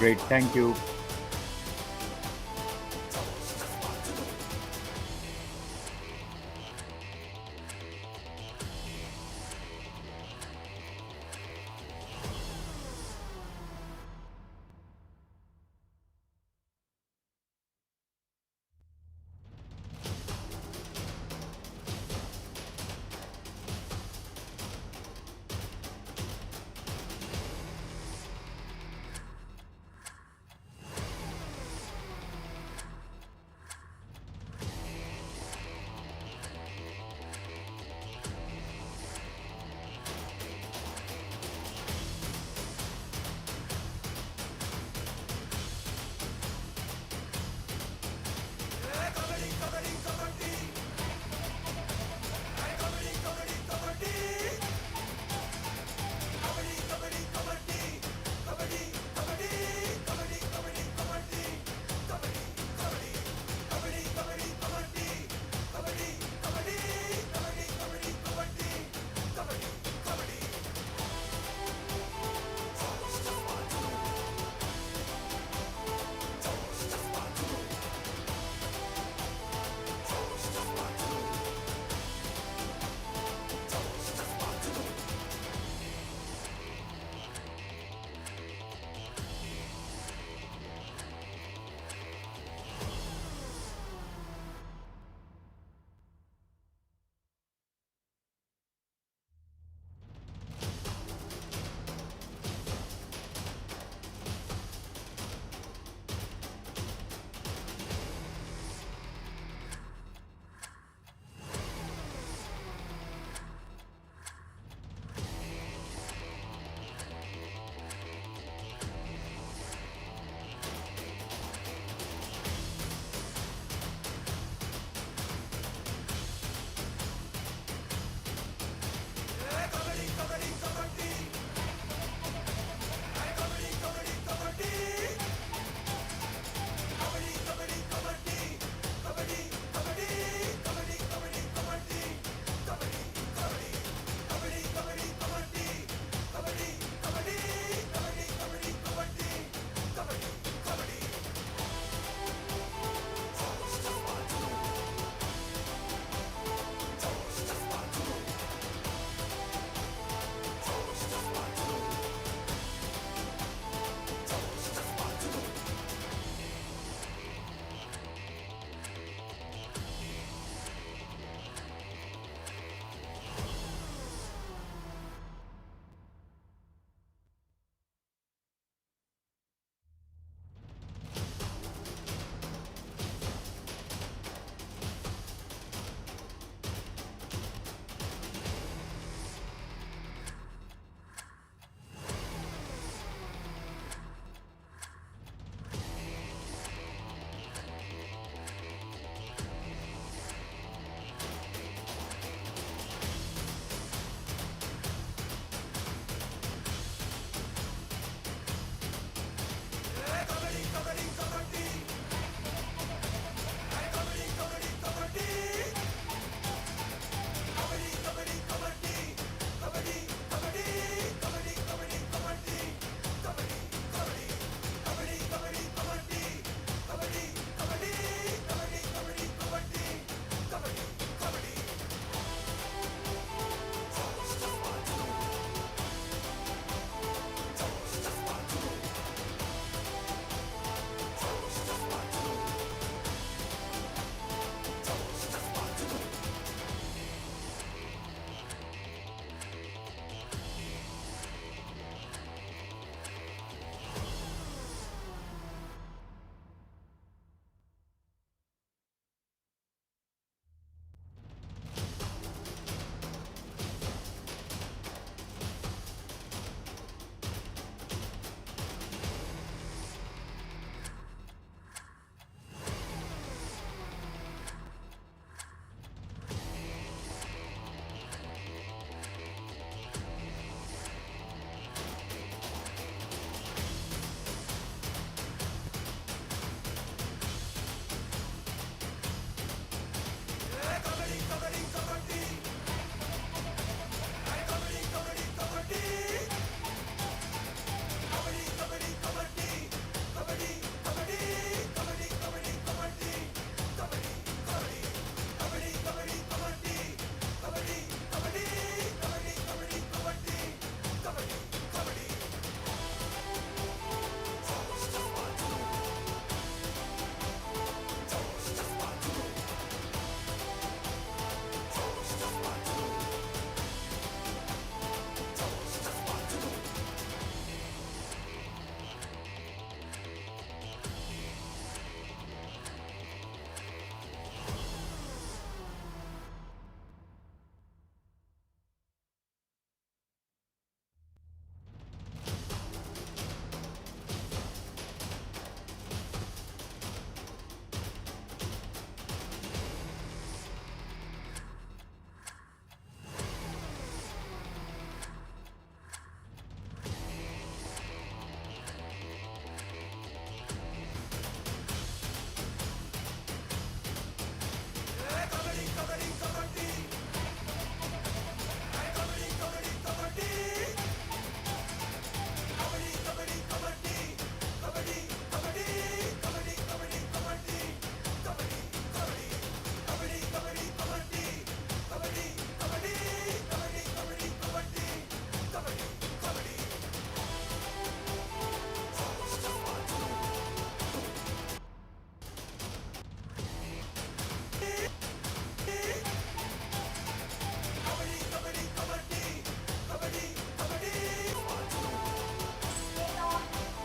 Great. Thank you.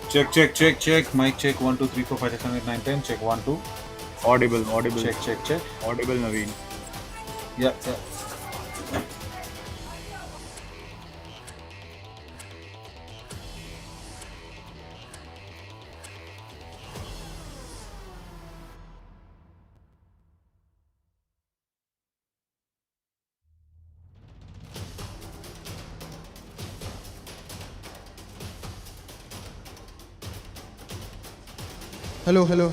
Check, check, check, check. Mic check. 1, 2, 3, 4, 5, 6, 7, 8, 9, 10. Check 1, 2. Audible, audible, Check, check, check. audible, Naveen. Yeah, yeah. Hello, hello.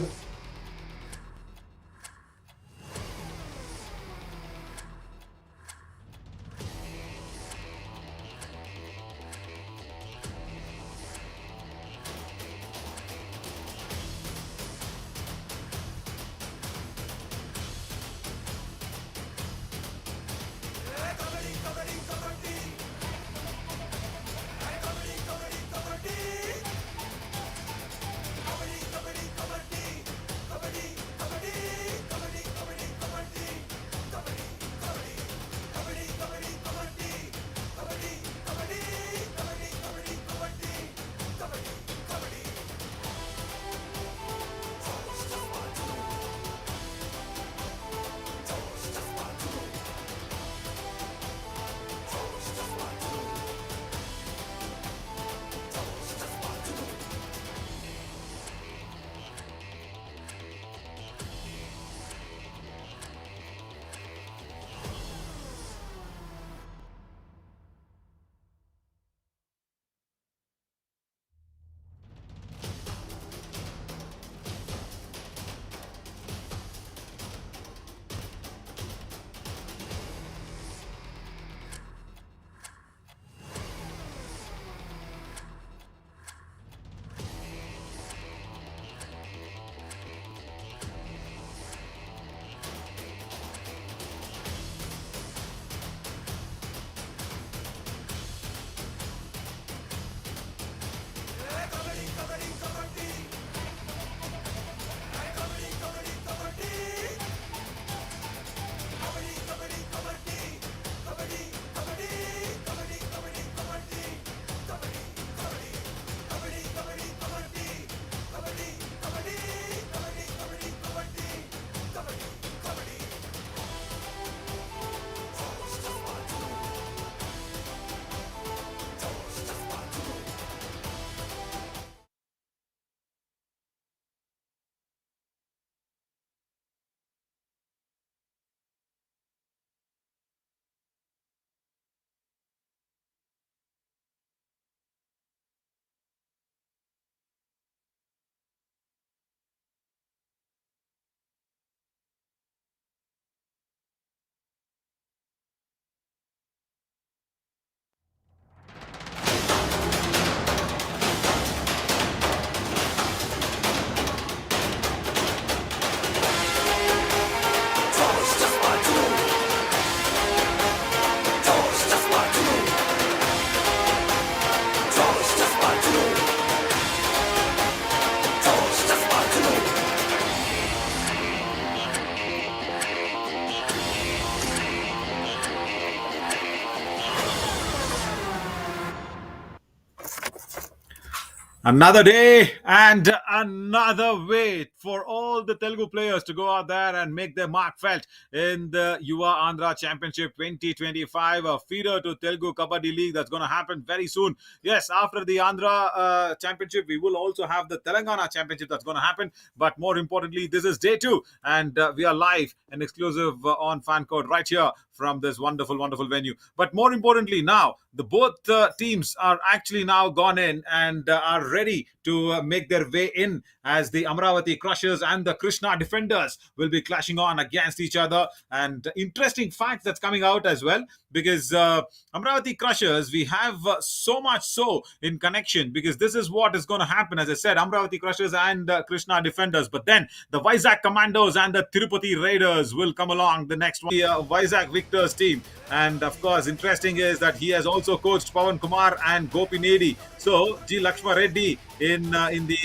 Another day and another wait for all the Telugu players to go out there and make their mark felt in the Yuva Andhra Championship 2025, a feeder to Telugu Kabaddi League that's going to happen very soon. Yes, after the Andhra Championship, we will also have the Telangana Championship that's going to happen. But more importantly, this is day two, and we are live and exclusive on Fan Code right here from this wonderful, wonderful venue. But more importantly, now the both teams are actually now gone in and are ready to make their way in, as the Amravati Crushers and the Krishna Defenders will be clashing on against each other. And interesting fact that's coming out as well, because Amravati Crushers, we have so much so in connection, because this is what is going to happen. As I said, Amravati Crushers and Krishna Defenders, but then the Vizag Commandos and the Tirupati Raiders will come along the next one. The Vizag Victors team. And of course, interesting is that he has also coached Pawan Kumar and Gopi Nedi. So G Lakshma Reddy in the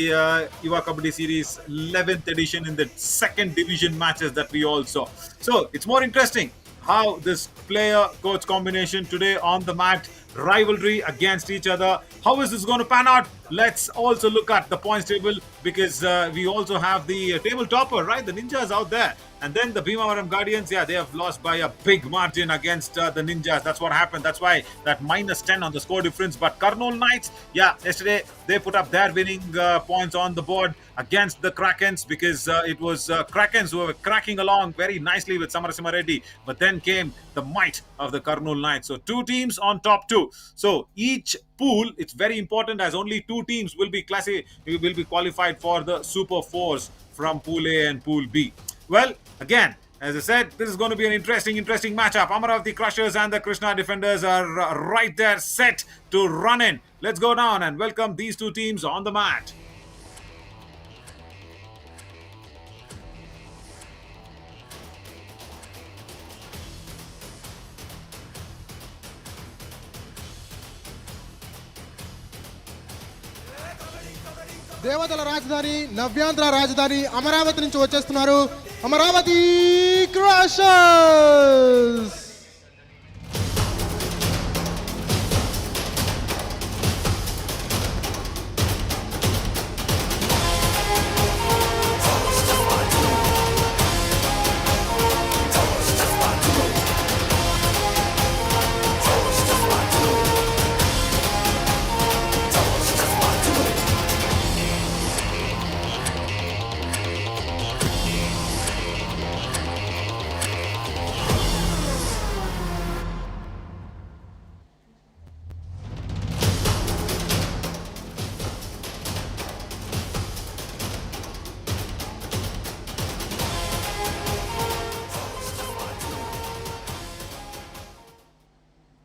Yuva Kabaddi Series 11th edition in the second division matches that we all saw. So it's more interesting how this player coach combination today on the mat, rivalry against each other. How is this going to pan out? let's also look at the points table because we also have the table topper, right? The Ninjas out there. And then the Bhimavaram Guardians, yeah, they have lost by a big margin against the Ninjas. That's what happened. That's why that -10 on the score difference. But Kurnool Knights, yeah, yesterday they put up their winning points on the board against the Krakens because it was Krakens who were cracking along very nicely with Samarasimha Reddy. But then came the might of the Kurnool Knights. So two teams on top two. So each pool, it's very important as only two teams will be qualified for the Super Fours from Pool A and Pool B. Well, again, as I said, this is going to be an interesting matchup. Amravati Crushers and the Krishna Defenders are right there, set to run in. Let's go down and welcome these two teams on the mat. దేవతల రాజధాని నవ్యాంధ్ర రాజధాని అమరావతి నుంచి వచ్చేస్తున్నారు Amaravati crushers.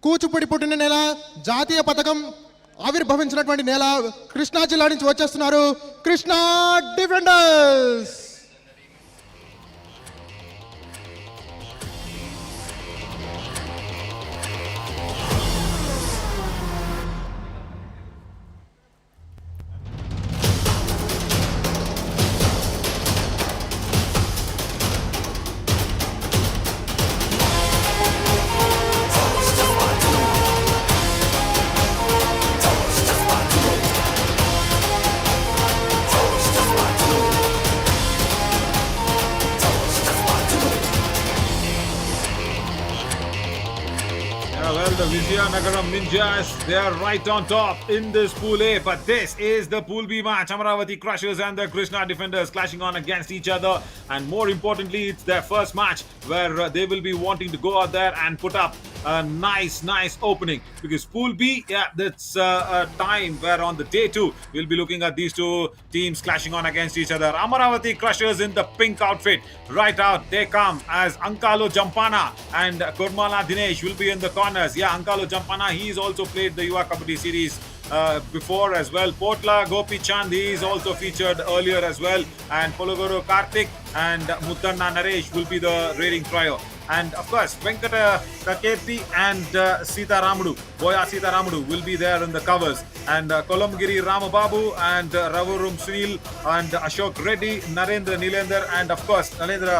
Kuchipudi పుట్టిన నేల, జాతీయ పథకం ఆవిర్భవించినటువంటి నేల కృష్ణా జిల్లా నుంచి వచ్చేస్తున్నారు Krishna defenders. Well, the Vizianagaram Ninjas, they are right on top in this Pool A. But this is the Pool B match. Amravati Crushers and the Krishna Defenders clashing on against each other. And more importantly, it's their first match where they will be wanting to go out there and put up a nice opening. Because Pool B, yeah, that's a time where on the day two, we'll be looking at these two teams clashing on against each other. Amravati Crushers in the pink outfit. Right out, they come as Ankalo Jampana and Kurmala Dinesh will be in the corners. Yeah, Ankalo Jampana, he's also played the Yuva Kabaddi series before as well. Potla Gopi Chand, he is also featured earlier as well. And Pologoro Karthik and Muttanna Naresh will be the raiding trio. And of course, Venkata Kaketi and Sita Ramudu, Boya Sita Ramudu will be there in the covers. And Kolamgiri Ramababu and Ravarum Sunil and Ashok Reddy, Narendra Nilendra, and of course, Nalendra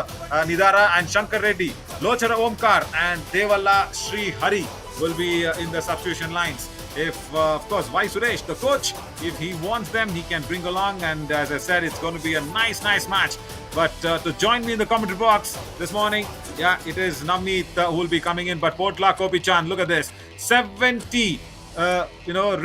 Nidara and Shankar Reddy, Lochara Omkar and Devalla Sri Hari will be in the substitution lines. If, of course, Vai Suresh, the coach, if he wants them, he can bring along. And as I said, it's going to be a nice match. But to join me in the commentary box this morning, yeah, it is Navneet who will be coming in. But Potla Kopichan, look at this. 70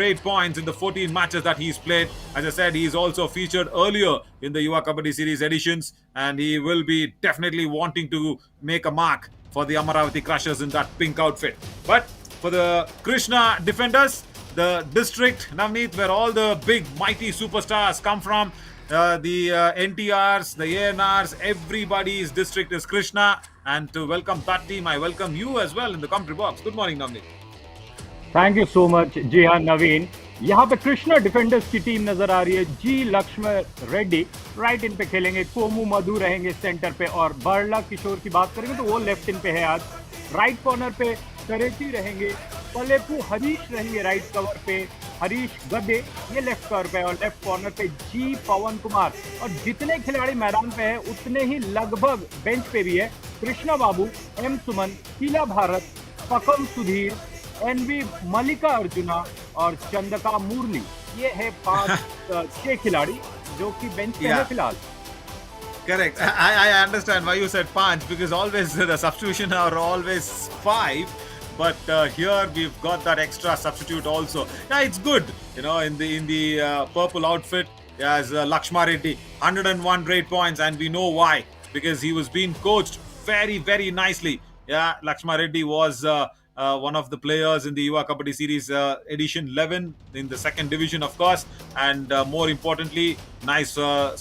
raid points in the 14 matches that he's played. As I said, he's also featured earlier in the Yuva Kabaddi series editions. And he will be definitely wanting to make a mark for the Amravati Crushers in that pink outfit. But for the Krishna Defenders, the district, Navneet, where all the big mighty superstars come from, the NTRs, the ANRs, everybody's district is Krishna. And to welcome that team, I welcome you as well in the commentary box. Good morning, Navneet. Thank you so much. जी हाँ नवीन, यहाँ पे Krishna defenders की team नजर आ रही है. Ji Lakshman Reddy right इन पे खेलेंगे, कोमू मधु रहेंगे सेंटर पे, और बरला किशोर की बात करेंगे तो वो लेफ्ट इन पे है आज. राइट कॉर्नर पे करेटी रहेंगे, पलेपू हरीश रहेंगे राइट कवर पे, हरीश गदे ये लेफ्ट कवर पे, और लेफ्ट कॉर्नर पे जी पवन कुमार. और जितने खिलाड़ी मैदान पे हैं उतने ही लगभग बेंच पे भी है. कृष्णा बाबू, एम सुमन, कीला भारत, पकम सुधीर, एनवी मल्लिका अर्जुना और चंदका मुरली. ये है 6 खिलाड़ी जो कि बेंच पे है Yeah. फिलहाल। Correct. I understand why you said punch, because always the substitution are always five, but here we've got that extra substitute also. Yeah, it's good. You know, in the purple outfit, as Lakshma Reddy, 101 rate points, and we know why, because he was being coached very nicely. Yeah, Lakshma Reddy was one of the players in the Yuva Kabaddi Series edition 11 in the second division, of course. And more importantly, nice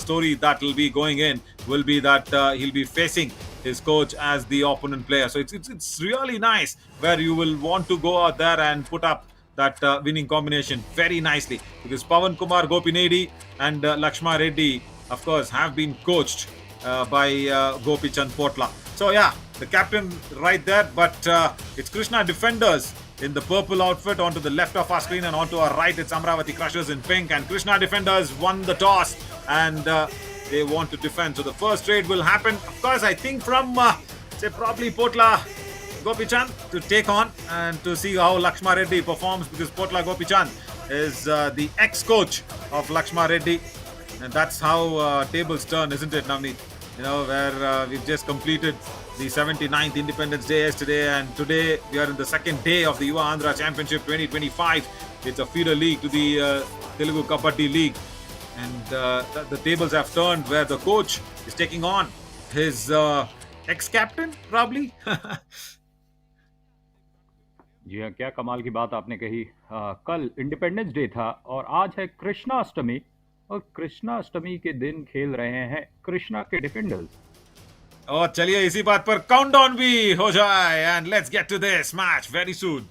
story that will be going in will be that he'll be facing his coach as the opponent player. So it's really nice, where you will want to go out there and put up that winning combination very nicely, because Pawan Kumar Gopinedi and Lakshma Reddy, of course, have been coached by Gopi Chand Potla. So yeah, the captain right there, but it's Krishna Defenders in the purple outfit. Onto the left of our screen, and onto our right it's Amravati Crushers in pink, and Krishna Defenders won the toss, and they want to defend. So the first trade will happen, of course, I think from say probably Potla Gopi Chand to take on and to see how Lakshma Reddy performs, because Potla Gopi Chand is the ex-coach of Lakshma Reddy, and that's how tables turn, isn't it, Navneet? You know, where we've just completed the 79th Independence Day yesterday, and today we are in the second day of the Yuva Andhra Championship 2025. It's a feeder league to the Telugu Kabaddi League, and the tables have turned, where the coach is taking on his ex-captain, probably. जी हाँ, क्या कमाल की बात आपने कही। कल independence day था और आज है कृष्णाष्टमी, और कृष्णाष्टमी के दिन खेल रहे हैं कृष्णा के डिफेंडर्स। और चलिए इसी बात पर काउंटडाउन भी हो जाए, and let's get to this match very soon.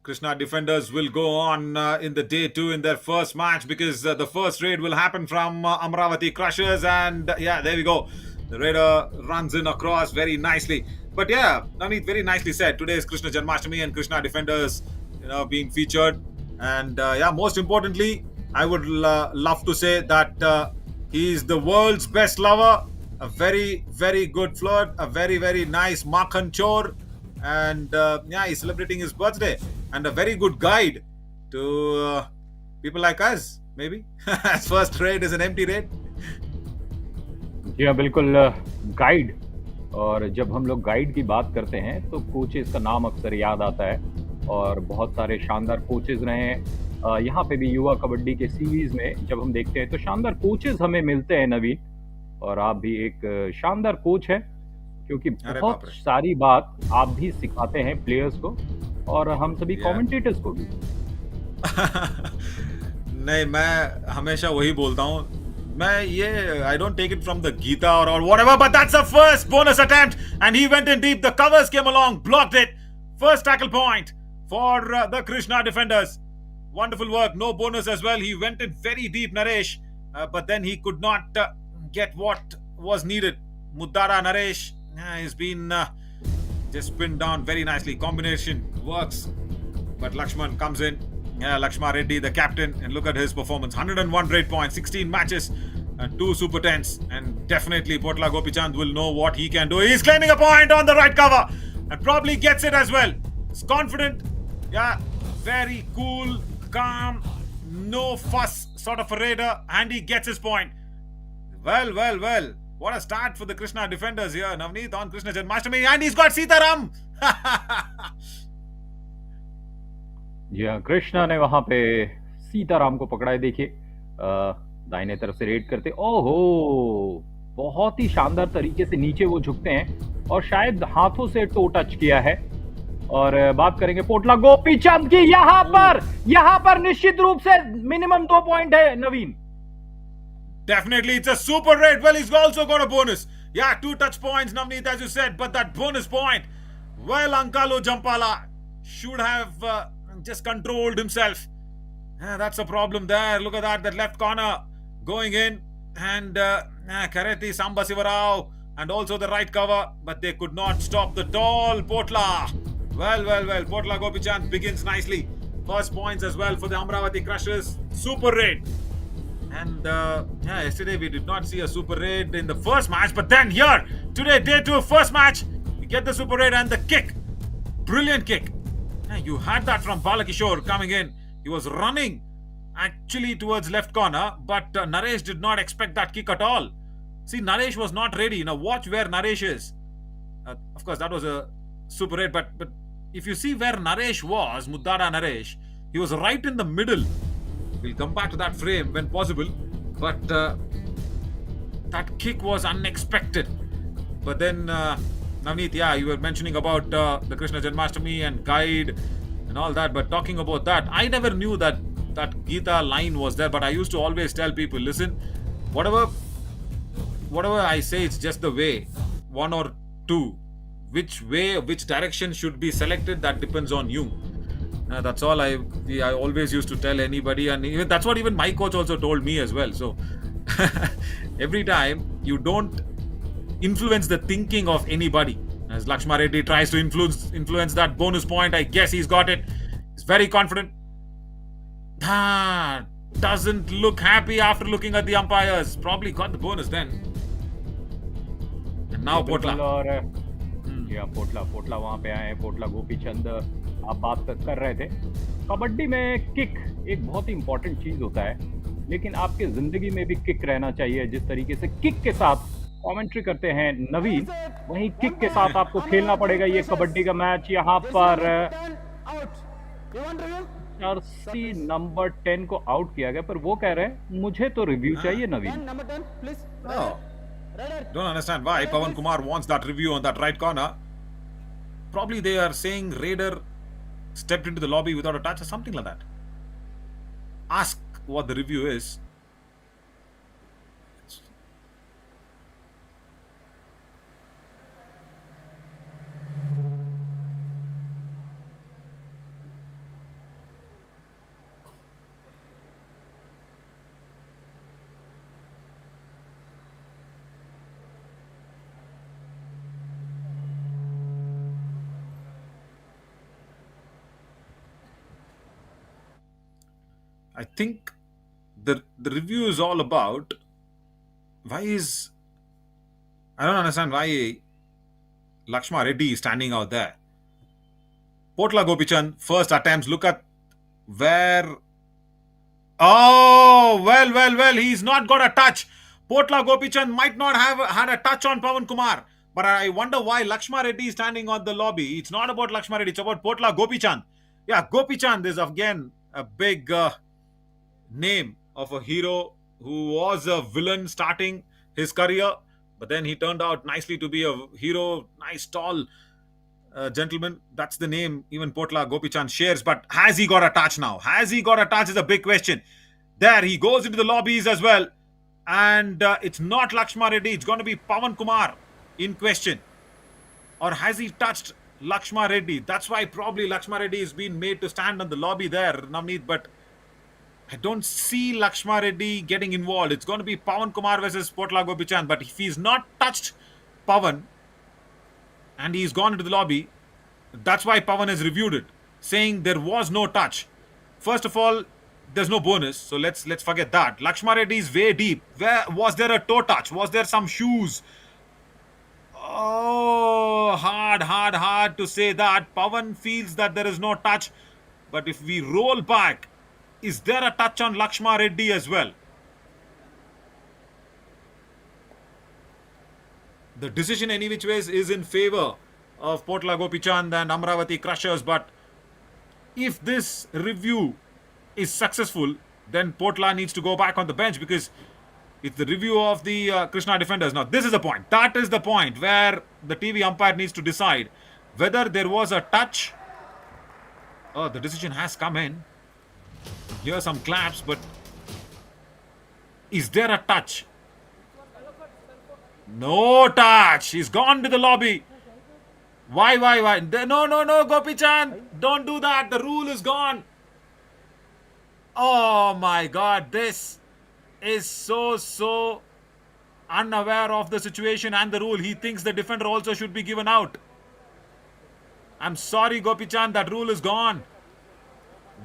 Krishna Defenders will go on in the day two in their first match, because the first raid will happen from Amravati Crushers, and yeah, there we go. The raider runs in across very nicely. But yeah, Navneet, very nicely said. Today is Krishna Janmashtami, and Krishna Defenders, you know, being featured. And yeah, most importantly, I would love to say that he is the world's best lover, a very good flirt, a very nice Makhan Chor, and yeah, he's celebrating his birthday, and a very good guide to people like us, maybe. His first raid is an empty raid. जी हाँ, बिल्कुल guide. और जब हम लोग guide की बात करते हैं तो कोचेस का नाम अक्सर याद आता है, और बहुत सारे शानदार कोचेस रहे हैं। यहाँ पे भी युवा कबड्डी के सीरीज में जब हम देखते हैं तो शानदार कोचेस हमें मिलते हैं, नवीन। और आप भी एक शानदार कोच हैं, क्योंकि बहुत सारी बात आप भी सिखाते हैं प्लेयर्स को, और हम सभी कमेंटेटर्स को भी। नहीं, मैं हमेशा वही बोलता हूँ, मैं ये I don't take it from the Gita or whatever, but that's the first bonus attempt, and he went in deep. The covers came along, blocked it. First tackle point for the Krishna Defenders. Wonderful work. No bonus as well. He went in very deep, Naresh, but then he could not get what was needed. Muddara Naresh has been just pinned down very nicely. Combination works, but Lakshman comes in. Yeah, Lakshma Reddy, the captain, and look at his performance. 101 rate points, 16 matches, and 2 Super 10s. And definitely Potla Gopichand will know what he can do. He's claiming a point on the right cover, and probably gets it as well. He's confident. Yeah, very cool, calm, no fuss sort of a raider, and he gets his point. Well. What a start for the Krishna Defenders here. Navneet on Krishna Janmashtami, and he's got Sitaram. जी हाँ, कृष्णा ने वहां पे सीताराम को पकड़ा है। देखिए दाहिने तरफ से रेड करते, ओहो, बहुत ही शानदार तरीके से नीचे वो झुकते हैं, और शायद हाथों से टो टच किया है। और बात करेंगे पोटला गोपीचंद की। यहाँ पर निश्चित रूप से मिनिमम 2 पॉइंट है, नवीन। Definitely, it's a super raid. Well, he's also got a bonus. Yeah, 2 touch points, Navneet, as you said, but that bonus point, well, Ankalo Jampala should have just controlled himself. That's a problem there. Look at that left corner going in, and Kareti Sambasivarao, and also the right cover, but they could not stop the tall Potla. Well. Potla Gopichand begins nicely. First points as well for the Amravati Crushers. Super raid. And yesterday we did not see a super raid in the first match, but then here, today, day 2, first match, you get the super raid and the kick. Brilliant kick. You had that from Balakishore coming in. He was running actually towards left corner, but Naresh did not expect that kick at all. See, Naresh was not ready. Now watch where Naresh is. Of course, that was a super raid, but if you see where Naresh was, Muddada Naresh, he was right in the middle. We'll come back to that frame when possible, but that kick was unexpected. But then, Navneet, you were mentioning about the Krishna Janmashtami and guide and all that, but talking about that, I never knew that Gita line was there, but I used to always tell people, listen, whatever I say, it's just the way, one or two. Which way, which direction should be selected, that depends on you. That's all I always used to tell anybody, and even, that's what even my coach also told me as well. So every time you don't influence the thinking of anybody. As Lakshma Reddy tries to influence that bonus point, I guess he's got it. He's very confident. Doesn't look happy after looking at the umpires. Probably got the bonus then. And now Potla. पोटला वहां पे आए हैं. पोटला गोपीचंद आप बात कर रहे थे. कबड्डी में किक एक बहुत ही इंपॉर्टेंट चीज होता है, लेकिन आपके जिंदगी में भी किक रहना चाहिए. जिस तरीके से किक के साथ कमेंट्री करते हैं नवीन, वहीं किक के साथ आपको खेलना पड़ेगा ये कबड्डी का मैच. यहाँ पर जर्सी नंबर 10 को आउट किया गया, पर वो कह रहे हैं मुझे तो रिव्यू चाहिए नवीन. Don't understand why Pawan Kumar wants that review on that right corner. Probably they are saying Raider stepped into the lobby without a touch or something like that. Ask what the review is. I think the review is all about I don't understand why Lakshma Reddy is standing out there. Potla Gopichand, first attempts, look at where. Oh, well, he's not got a touch. Potla Gopichand might not have had a touch on Pawan Kumar, but I wonder why Lakshma Reddy is standing on the lobby. It's not about Lakshma Reddy, it's about Potla Gopichand. Yeah, Gopichand is again a big name of a hero who was a villain starting his career, but then he turned out nicely to be a hero. Nice tall gentleman. That's the name even Potla Gopichand shares. But has he got a touch now? Has he got a touch is a big question. There he goes into the lobbies as well, and it's not Lakshma Reddy, it's going to be Pawan Kumar in question. Or has he touched Lakshma Reddy? That's why probably Lakshma Reddy is being made to stand on the lobby there, Navneet, but I don't see Lakshma Reddy getting involved. It's going to be Pawan Kumar versus Potla Gopichand. But if he's not touched Pawan and he's gone into the lobby, that's why Pawan has reviewed it, saying there was no touch. First of all, there's no bonus, so let's forget that. Lakshma Reddy is way deep. Where was there a toe touch? Was there some shoes? Oh, hard to say that. Pawan feels that there is no touch. But if we roll back, is there a touch on Lakshma Reddy as well? The decision any which ways is in favor of Potla Gopichand and Amravati Crushers, but if this review is successful, then Potla needs to go back on the bench because it's the review of the Krishna defenders. Now, this is the point. That is the point where the TV umpire needs to decide whether there was a touch. Oh, the decision has come in. Here some claps, but is there a touch? No touch. He's gone to the lobby. Why? No, Gopichand. Don't do that. The rule is gone. Oh my God, this is so unaware of the situation and the rule. He thinks the defender also should be given out. I'm sorry, Gopichan, that rule is gone.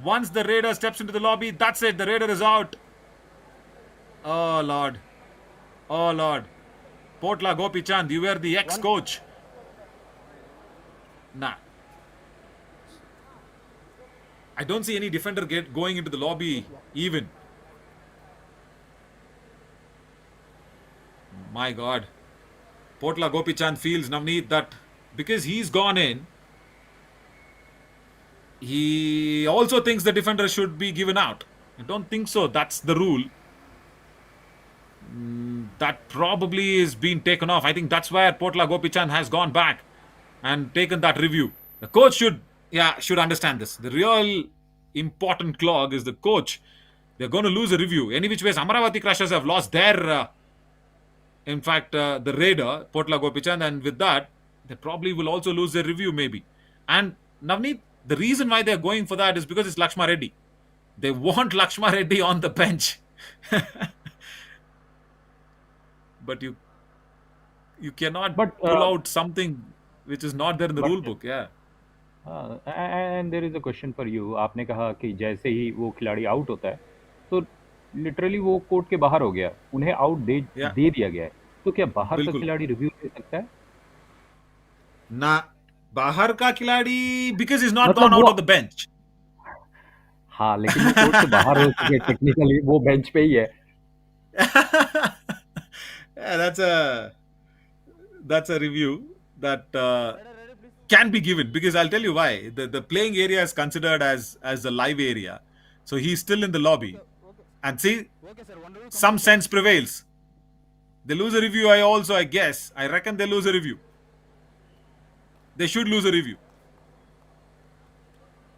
Once the raider steps into the lobby, that's it. The raider is out. Oh Lord. Oh Lord. Potla Gopichan, you were the ex-coach. Nah. I don't see any defender going into the lobby even. My God. Potla Gopichan feels, Navneet, that because he's gone in, he also thinks the defender should be given out. I don't think so. That's the rule. That probably is being taken off. I think that's where Potla Gopichan has gone back and taken that review. The coach should understand this. The real important clog is the coach. They're going to lose a review. Any which ways, Amravati Crushers have lost their, the raider, Potla Gopichan, and with that, they probably will also lose their review maybe. And Navneet, the reason why they're going for that is because it's Lakshma Reddy. They want Lakshma Reddy on the bench. But you cannot pull out something which is not there in the rule book. Yeah. And there is a question for you. आपने कहा कि जैसे ही वो खिलाड़ी out होता है तो literally वो कोर्ट के बाहर हो गया, उन्हें आउट दे दिया गया है. तो क्या बाहर का खिलाड़ी रिव्यू दे सकता है? ना, बाहर का खिलाड़ी because is not gone out of the bench. हाँ, लेकिन वो कोर्ट से बाहर हो सके टेक्निकली वो बेंच पे ही है. Yeah, that's a review that can be given, because I'll tell you why. The playing area is considered as the live area, so he's still in the lobby, and see, some sense prevails. They lose a review. I reckon they lose a review. They should lose a review.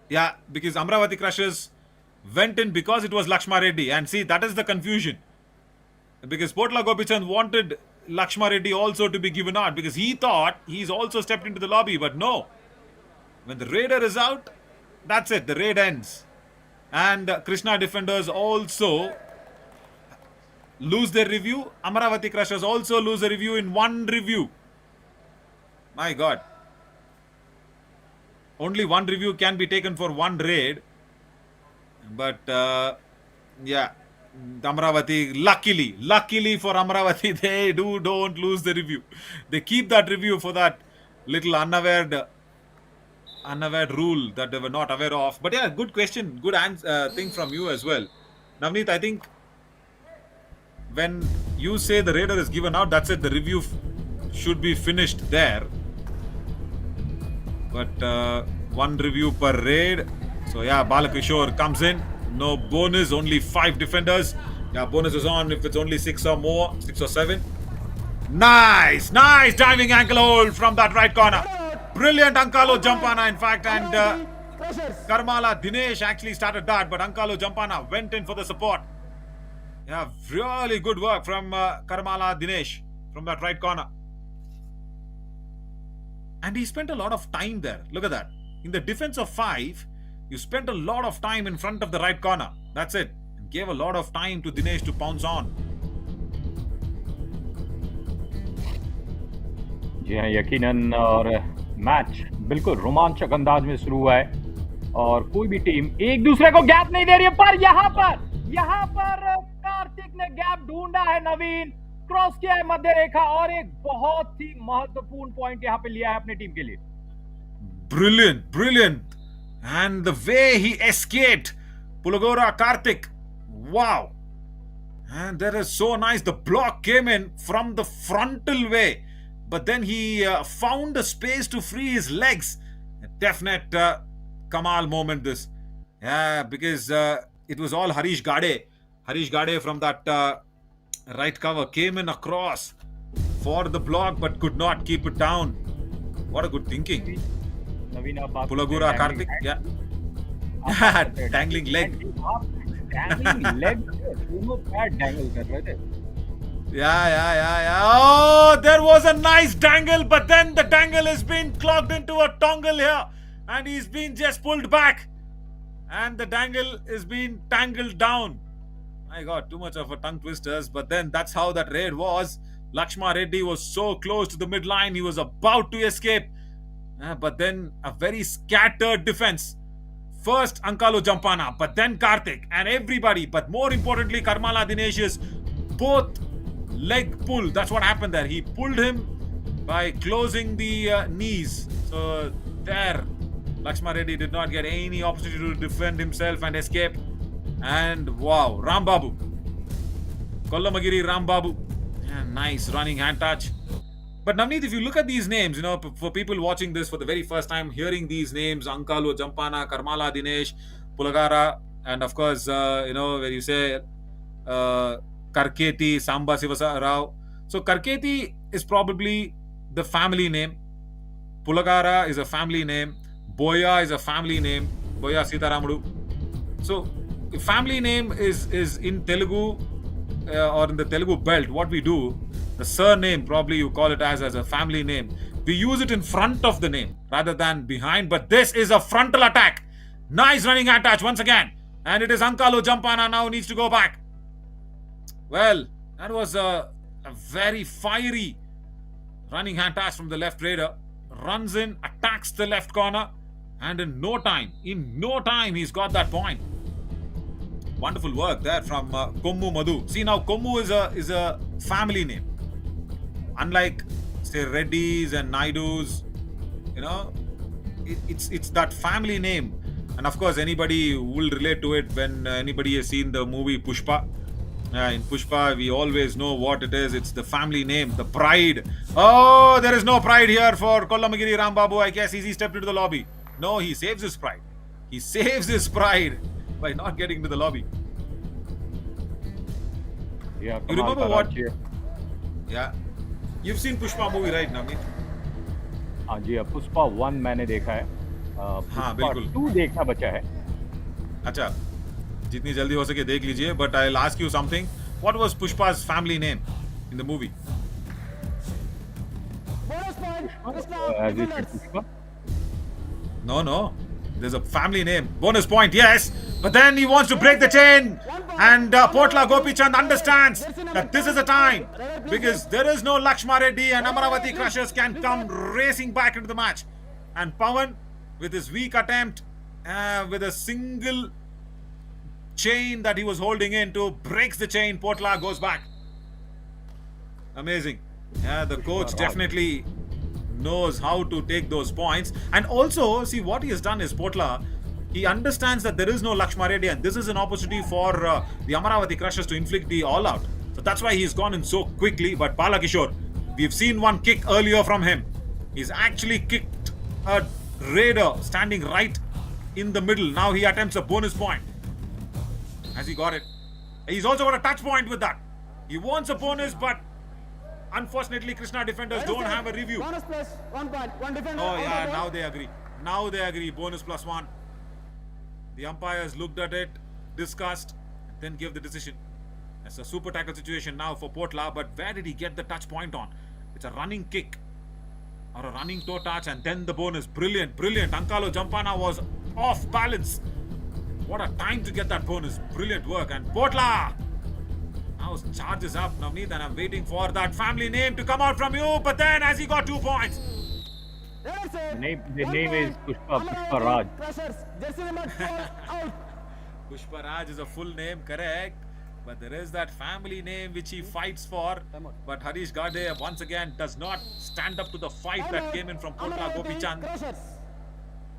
Yeah, because Amravati Crushers went in because it was Lakshma Reddy, and see, that is the confusion. Because Potla Gopichan wanted Lakshma Reddy also to be given out because he thought he's also stepped into the lobby, but no. When the raider is out, that's it. The raid ends. And Krishna defenders also lose their review. Amravati Crushers also lose a review in one review. My God. Only one review can be taken for one raid. But, yeah. Amravati, luckily for Amravati, they don't lose the review. They keep that review for that little unaware rule that they were not aware of. But yeah, good question, good thing from you as well. Navneet, I think when you say the raider is given out, that's it. The review should be finished there. But one review per raid. So yeah, Balakishore comes in. No bonus, only 5 defenders. Yeah, bonus is on if it's only 6 or more, 6 or 7. Nice diving ankle hold from that right corner. Brilliant Ankalo Jampana, in fact, and Karmala Dinesh actually started that, but Ankalo Jampana went in for the support. Yeah, really good work from Karmala Dinesh from that right corner. And he spent a lot of time there. Look at that. In the defense of 5, you spent a lot of time in front of the right corner. That's it. And gave a lot of time to Dinesh to pounce on. जी हाँ, यकीनन. और match बिल्कुल रोमांचक अंदाज में शुरू हुआ है और कोई भी टीम एक दूसरे को गैप नहीं दे रही है. पर यहाँ पर कार्तिक ने गैप ढूंढा है. नवीन क्रॉस किया है मध्य रेखा और एक बहुत ही महत्वपूर्ण पॉइंट यहाँ पे लिया है अपनी टीम के लिए. Brilliant. And the way he escaped Pulagora Karthik. Wow. And that is so nice. The block came in from the frontal way. But then he found a space to free his legs. A definite Kamal moment this. Yeah, because it was all Harish Gade. Harish Gade from that right cover came in across for the block but could not keep it down. What a good thinking. Pulagura Karthik, yeah. Dangling leg. Dangling leg. dangle kar rahe the. Yeah. Oh, there was a nice dangle, but then the dangle has been clogged into a tongle here, and he's been just pulled back. and the dangle is being tangled down. My God, too much of a tongue twisters. But then that's how that raid was. Lakshma Reddy was so close to the midline, he was about to escape. But then a very scattered defense. First Ankalo Jampana, but then Karthik and everybody. But more importantly, Karmala Dinesh's both leg pull. That's what happened there. He pulled him by closing the knees. So there, Lakshma Reddy did not get any opportunity to defend himself and escape. And wow, Rambabu. Kollamagiri Rambabu. Yeah, nice running hand touch. But Navneet, if you look at these names, for people watching this for the very first time, hearing these names, Ankalo, Jampana, Karmala, Dinesh, Pulagara, and of course, where you say Karketi, Samba Sivasa Rao. So Karketi is probably the family name. Pulagara is a family name. Boya is a family name. Boya Sitaramudu. So family name is in Telugu or in the Telugu belt. What we do, the surname probably you call it as a family name. We use it in front of the name rather than behind. But this is a frontal attack. Nice running attach once again, and it is Ankalo Jampana now needs to go back. Well, that was a very fiery running hand pass from the left raider. Runs in, attacks the left corner, and in no time, he's got that point. Wonderful work there from Kommu Madhu. See, now Kommu is a family name. Unlike say Reddys and Naidus, it's that family name. And of course, anybody will relate to it when anybody has seen the movie Pushpa. In Pushpa, we always know what it is. It's the family name, the pride. Oh, there is no pride here for Kollamagiri Rambabu. I guess he stepped into the lobby. No, he saves his pride. He saves his pride by not getting into the lobby. Yeah, you remember what? Yeah. You've seen Pushpa movie, right, Navneet? हाँ जी, पुष्पा 1 मैंने देखा है, हाँ पुष्पा बिल्कुल 2 देखना बचा है. अच्छा जितनी जल्दी हो सके देख लीजिए but I will ask you something what was Pushpa's family name in the movie As you said, Pushpa. no there's a family name bonus point yes but then he wants to break the chain and Potla Gopichand understands that this is the time because there is no Lakshma Reddy and Amravati Crushers can come racing back into the match and Pawan with his weak attempt with a single chain that he was holding into breaks the chain. Potla goes back. Amazing. Yeah, the coach definitely knows how to take those points. And also, see what he has done is Potla, he understands that there is no Lakshma Reddy and this is an opportunity for the Amravati Crushers to inflict the all out. So that's why he's gone in so quickly. But Balakishore, we've seen one kick earlier from him. He's actually kicked a raider standing right in the middle. Now he attempts a bonus point. Has he got it? He's also got a touch point with that. He wants a bonus, but unfortunately, Krishna defenders don't have a review. Bonus plus 1 point. One defender. Oh yeah, now they agree. Now they agree. Bonus plus 1. The umpires looked at it, discussed, then gave the decision. It's a super tackle situation now for Potla, but where did he get the touch point on? It's a running kick or a running toe touch, and then the bonus. Brilliant, brilliant. Ankalo Jampana was off balance. What a time to get that bonus. Brilliant work. And Potla now charges up, Navneet, and I'm waiting for that family name to come out from you. But then, has he got 2 points? The name is Pushpa Raj. Jersey number 4 out. Pushpa Raj is a full name, correct. But there is that family name which he fights for. But Harish Gade once again does not stand up to the fight that came in from Potla Gopichand.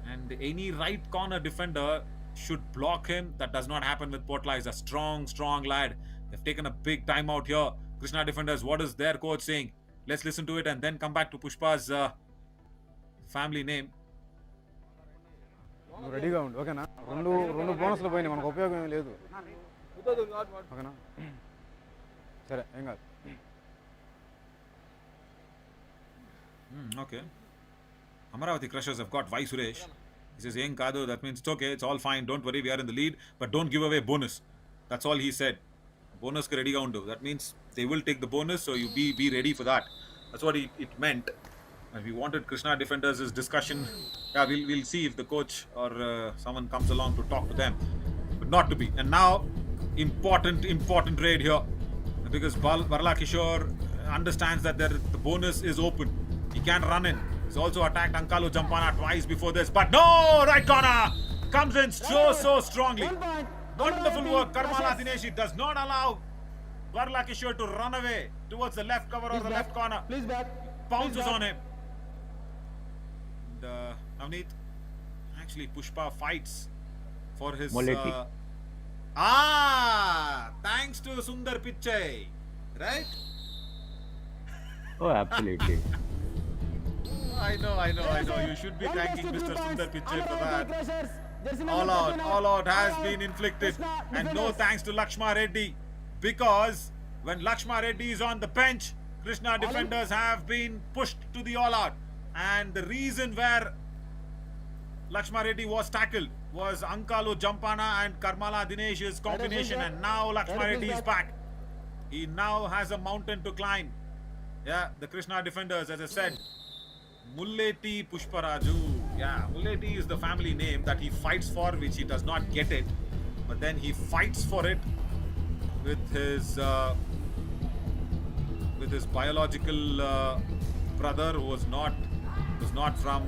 And any right corner defender should block him. That does not happen with Potla. He's a strong lad. They've taken a big time out here. Krishna defenders, what is their coach saying? Let's listen to it and then come back to Pushpa's family name. రెడీగా ఉండు ఓకేనా రెండు బోనస్లు పోయినాయి మనకు ఉపయోగం ఏమీ లేదు ఓకేనా సరే ఏం కాదు Okay. Amravati Crushers have got Vai Suresh. He says, Eng Kado, that means it's okay, it's all fine, don't worry, we are in the lead, but don't give away bonus. That's all he said. Bonus ka ready ga undu. That means they will take the bonus, so you be ready for that. That's what it meant. And we wanted Krishna defenders' discussion Yeah, we'll see if the coach or someone comes along to talk to them, but not to be. And now, important raid here, because Barla Kishore understands that the bonus is open. He can't run in. He's also attacked Ankalu Jampana twice before this, but no, right corner comes in so strongly. 1 point. Wonderful Amravati work. Karmala versus- Dineshi does not allow Barla Kishore to run away towards the left cover or Please the back. left corner. Please back. Pounces Please back. on him. And Navneet, actually Pushpa fights for his... Moletti. Thanks to Sundar Pichai, right? Oh, absolutely. I know. You should be thanking Mr. Sundar Pichai for that. Crushers. Jersey number All 39. out has All been out. inflicted. Krishna And no defenders. thanks to Lakshma Reddy, because when Lakshma Reddy is on the bench, Krishna defenders have been pushed to the all out. And the reason where Lakshma Reddy was tackled was Ankalu Jampana and Karmala Dinesh's combination. And now Lakshma Reddy is back. He now has a mountain to climb. Yeah, the Krishna defenders, as I said, Mulleti Pushparaju. Yeah, Mulleti is the family name that he fights for, which he does not get it. But then he fights for it with his biological brother, who was not from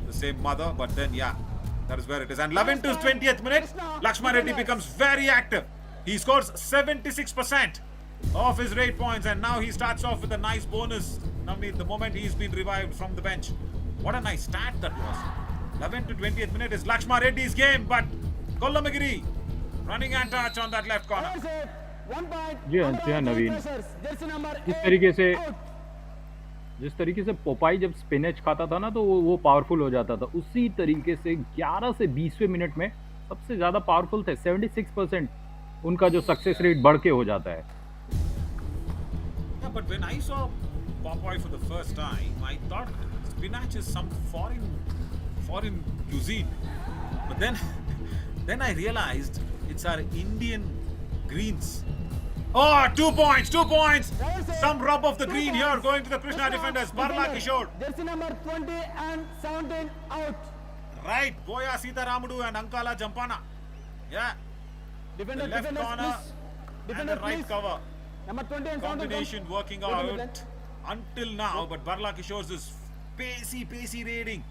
the same mother. But then, yeah, that is where it is. And 11 to 20th minute, Lakshman Reddy becomes very active. He scores 76% of his raid points, and now he starts off with a nice bonus. Navneet, the moment he's been revived from the bench. What a nice stat that was. 11 to 20th minute is Lakshman Reddy's game, but Kollamagiri running and touch on that left corner. That's it. 1 point. जी हाँ नवीन, Crushers. Jersey number जिस 8. तरीके से Popeye जब spinach खाता था ना, तो वो पावरफुल हो जाता था। उसी तरीके से 11 से 20वें मिनट में सबसे ज्यादा पावरफुल थे। 76% उनका जो सक्सेस रेट बढ़ के हो जाता है। Yeah, but when I saw Popeye for the first time, I thought spinach is some foreign cuisine. But then I realized it's our Indian greens. Oh, 2 points! Some rub of the green here going to the Krishna defenders. Barla Kishore. Jersey number 20 and 17 out. Right, Boya Sita Ramudu and Ankala Jampana. Yeah, the Defender, left defenders, corner please. and Defender, the right please. cover. Number 20 and 17 Combination working Go to out Midland. until now, but Barla Kishore's is pacey raiding.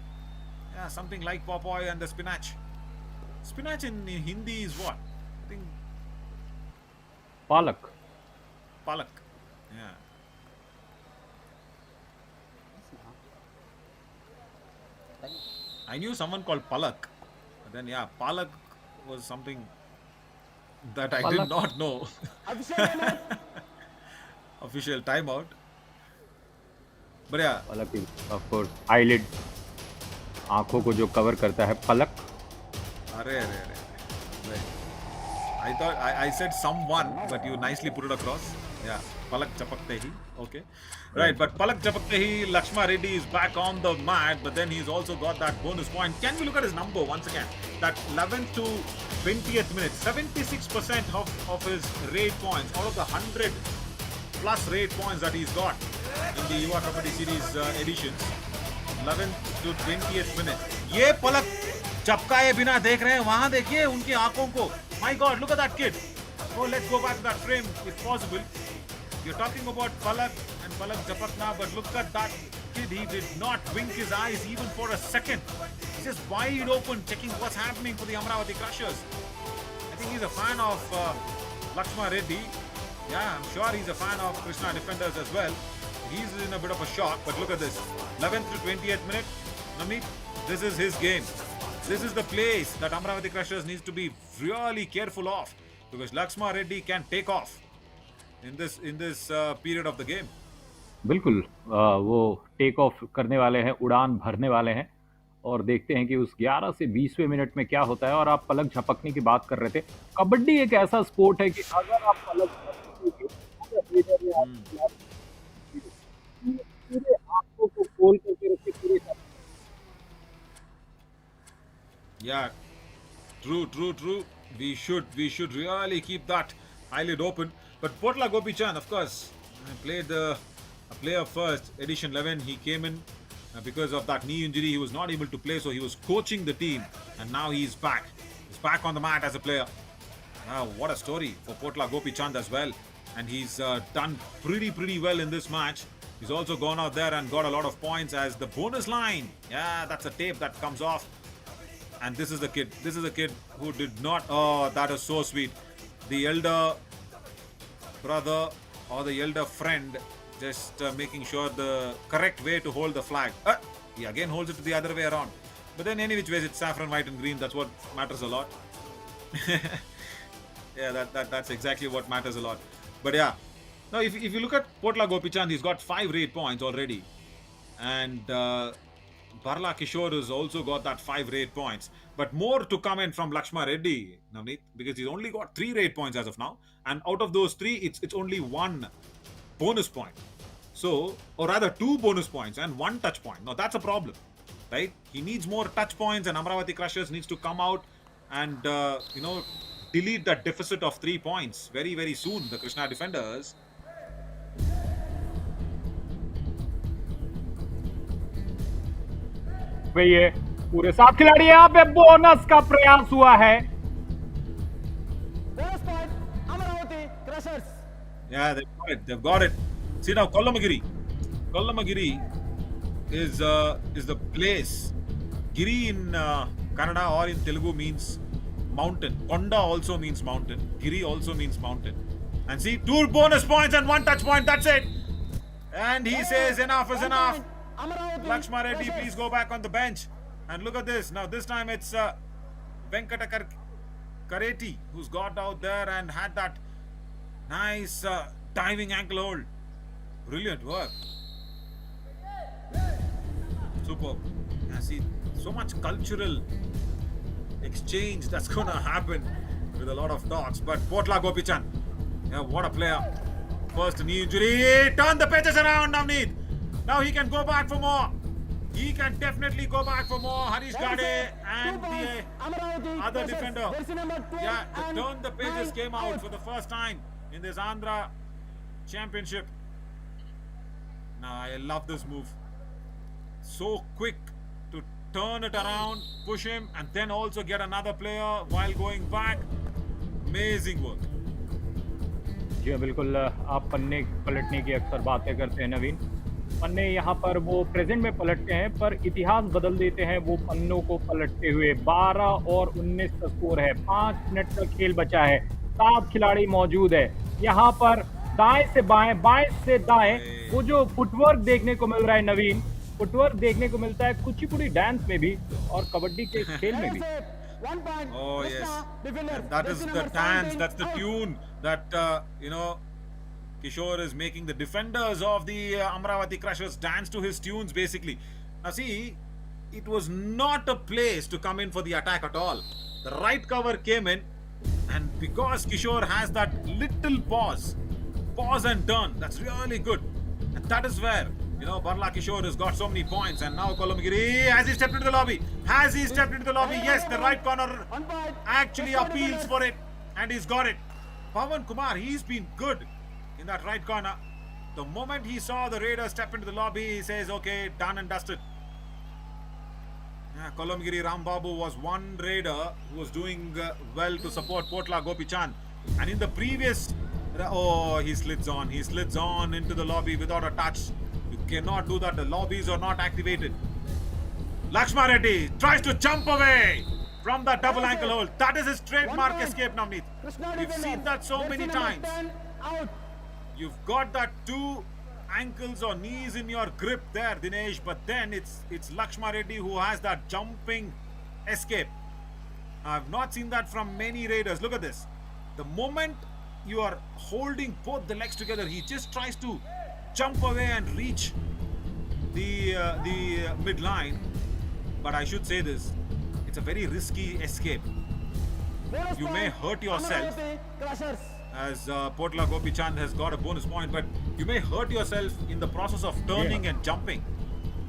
Yeah, something like Popeye and the spinach. Spinach in Hindi is what? I think पालक। palak. Yeah. I knew someone called Palak, but then yeah, Palak was something that I did Palak. not know. Official timeout. Official timeout. But yeah, Palak of course eyelid, आंखों को जो cover करता है पलक। Arre. Right. I thought I said someone, but you nicely put it across. Yeah, Palak Chapaktehi. Okay. Right, but Palak Chapaktehi, Lakshma Reddy is back on the mat, but then he's also got that bonus point. Can we look at his number once again? That 11th to 20th minute, 76% of his raid points, out of the 100 plus raid points that he's got in the Yuva Kabaddi series editions. 11th to 20th minute. ये पलक चपकाए बिना देख रहे हैं, वहां देखिए उनकी आंखों को. My God, look at that kid. Oh, let's go back to that frame if possible. You're talking about Palak and Palak Chapakna, but look at that kid. He did not wink his eyes even for a second. He's just wide open, checking what's happening for the Amravati Crushers. I think he's a fan of Lakshma Reddy. Yeah, I'm sure he's a fan of Krishna defenders as well. He's in a bit of a shock, but look at this. 11th to 20th minute. Navneet, this is his game. This is the place that Amravati Crushers needs to be really careful of, because Lakshma Reddy can take off in this period of the game. बिल्कुल वो take off करने वाले हैं, उड़ान भरने वाले हैं, और देखते हैं कि उस 11 से 20वें मिनट में क्या होता है। और आप पलक झपकने की बात कर रहे थे। कबड्डी एक ऐसा स्पोर्ट है कि अगर आप पलक झपकेंगे, अगर leader ने आपको पूरे आंखों को खोल करके रखे पूरे साथ। Yeah, true. We should really keep that eyelid open. But Potla Gopichan, of course, played a player first, edition 11. He came in Because of that knee injury, he was not able to play, so he was coaching the team, and now he's back. He's back on the mat as a player. What a story for Potla Gopichand as well. And he's done pretty well in this match. He's also gone out there and got a lot of points as the bonus line. Yeah, that's a tape that comes off. And this is the kid. This is a kid who did not. Oh, that is so sweet. The elder brother or the elder friend just making sure the correct way to hold the flag. He again holds it the other way around. But then any which ways, it's saffron, white and green. That's what matters a lot. Yeah, that's exactly what matters a lot. But yeah, now if you look at Potla Gopichand, he's got 5 raid points already. And Barla Kishore has also got that 5 raid points. But more to come in from Lakshma Reddy, Navneet, because he's only got 3 raid points as of now. And out of those 3, it's only 1 bonus point. So, or rather 2 bonus points and 1 touch point. Now that's a problem, right? He needs more touch points, and Amravati Crushers needs to come out and delete that deficit of 3 points very soon. The Krishna defenders. ये पूरे 7 खिलाड़ी यहाँ पे bonus का प्रयास हुआ है. Bonus point, Amravati Crushers. Yeah, they've got it. See now, Kollamagiri is the place. Giri in Kannada or in Telugu means mountain. Konda also means mountain. Giri also means mountain. And see, 2 bonus points and 1 touch point. That's it. And he says enough is enough. Lakshma Reddy, please go back on the bench. And look at this. Now this time it's Venkata Kareti who's got out there and had that nice diving ankle hold. Brilliant work. Superb. Yeah, see, so much cultural exchange that's going to happen with a lot of talks. But Potla Gopichand, yeah, what a player. First knee injury. Turn the pages around, Navneet. Now he can go back for more. He can definitely go back for more. Harish Gade and the other defender. Yeah, the turn the pages came out for the first time in this Andhra championship. Now I love this move. So quick to turn it around, push him, and then also get another player while going back. Amazing work. जी बिल्कुल. आप पन्ने पलटने की अक्सर बातें करते हैं नवीन. पन्ने यहाँ पर वो प्रेजेंट में पलटते हैं, पर इतिहास बदल देते हैं वो पन्नों को पलटते हुए. 12 और 19 का स्कोर है. 5 मिनट का खेल बचा है. 7 खिलाड़ी मौजूद है. यहाँ पर दाएं से बाएं, बाएं से दाएं, वो जो फुटवर्क देखने को मिल रहा है नवीन, फुटवर्क देखने को मिलता है कुचिपुड़ी डांस में भी और कबड्डी के खेल में भी. Oh yes, that is the dance, that's the tune that Kishore is making the defenders of the Amravati Crushers dance to his tunes basically. Now see, it was not a place to come in for the attack at all. The right cover came in, and because Kishore has that little pause and turn, that's really good. And that is where Barla Kishore has got so many points. And now Kollamagiri, has he stepped into the lobby? Yes, the right corner actually appeals for it, and he's got it. Pawan Kumar, he's been good in that right corner. The moment he saw the Raider step into the lobby, he says, okay, done and dusted. Yeah, Kollamagiri Rambabu was one Raider who was doing well to support Potla Gopichand. And in the previous, he slides on into the lobby without a touch. You cannot do that. The lobbies are not activated. Lakshma Reddy tries to jump away from that double ankle hold. That is his trademark escape, Navneet. We've seen that so many times. You've got that 2 ankles or knees in your grip there, Dinesh, but then it's Lakshma Reddy who has that jumping escape. I've not seen that from many Raiders. Look at this. The moment you are holding both the legs together, he just tries to jump away and reach the midline. But I should say this, it's a very risky escape. You may hurt yourself, as Potla Gopichand has got a bonus point, but you may hurt yourself in the process of turning and jumping.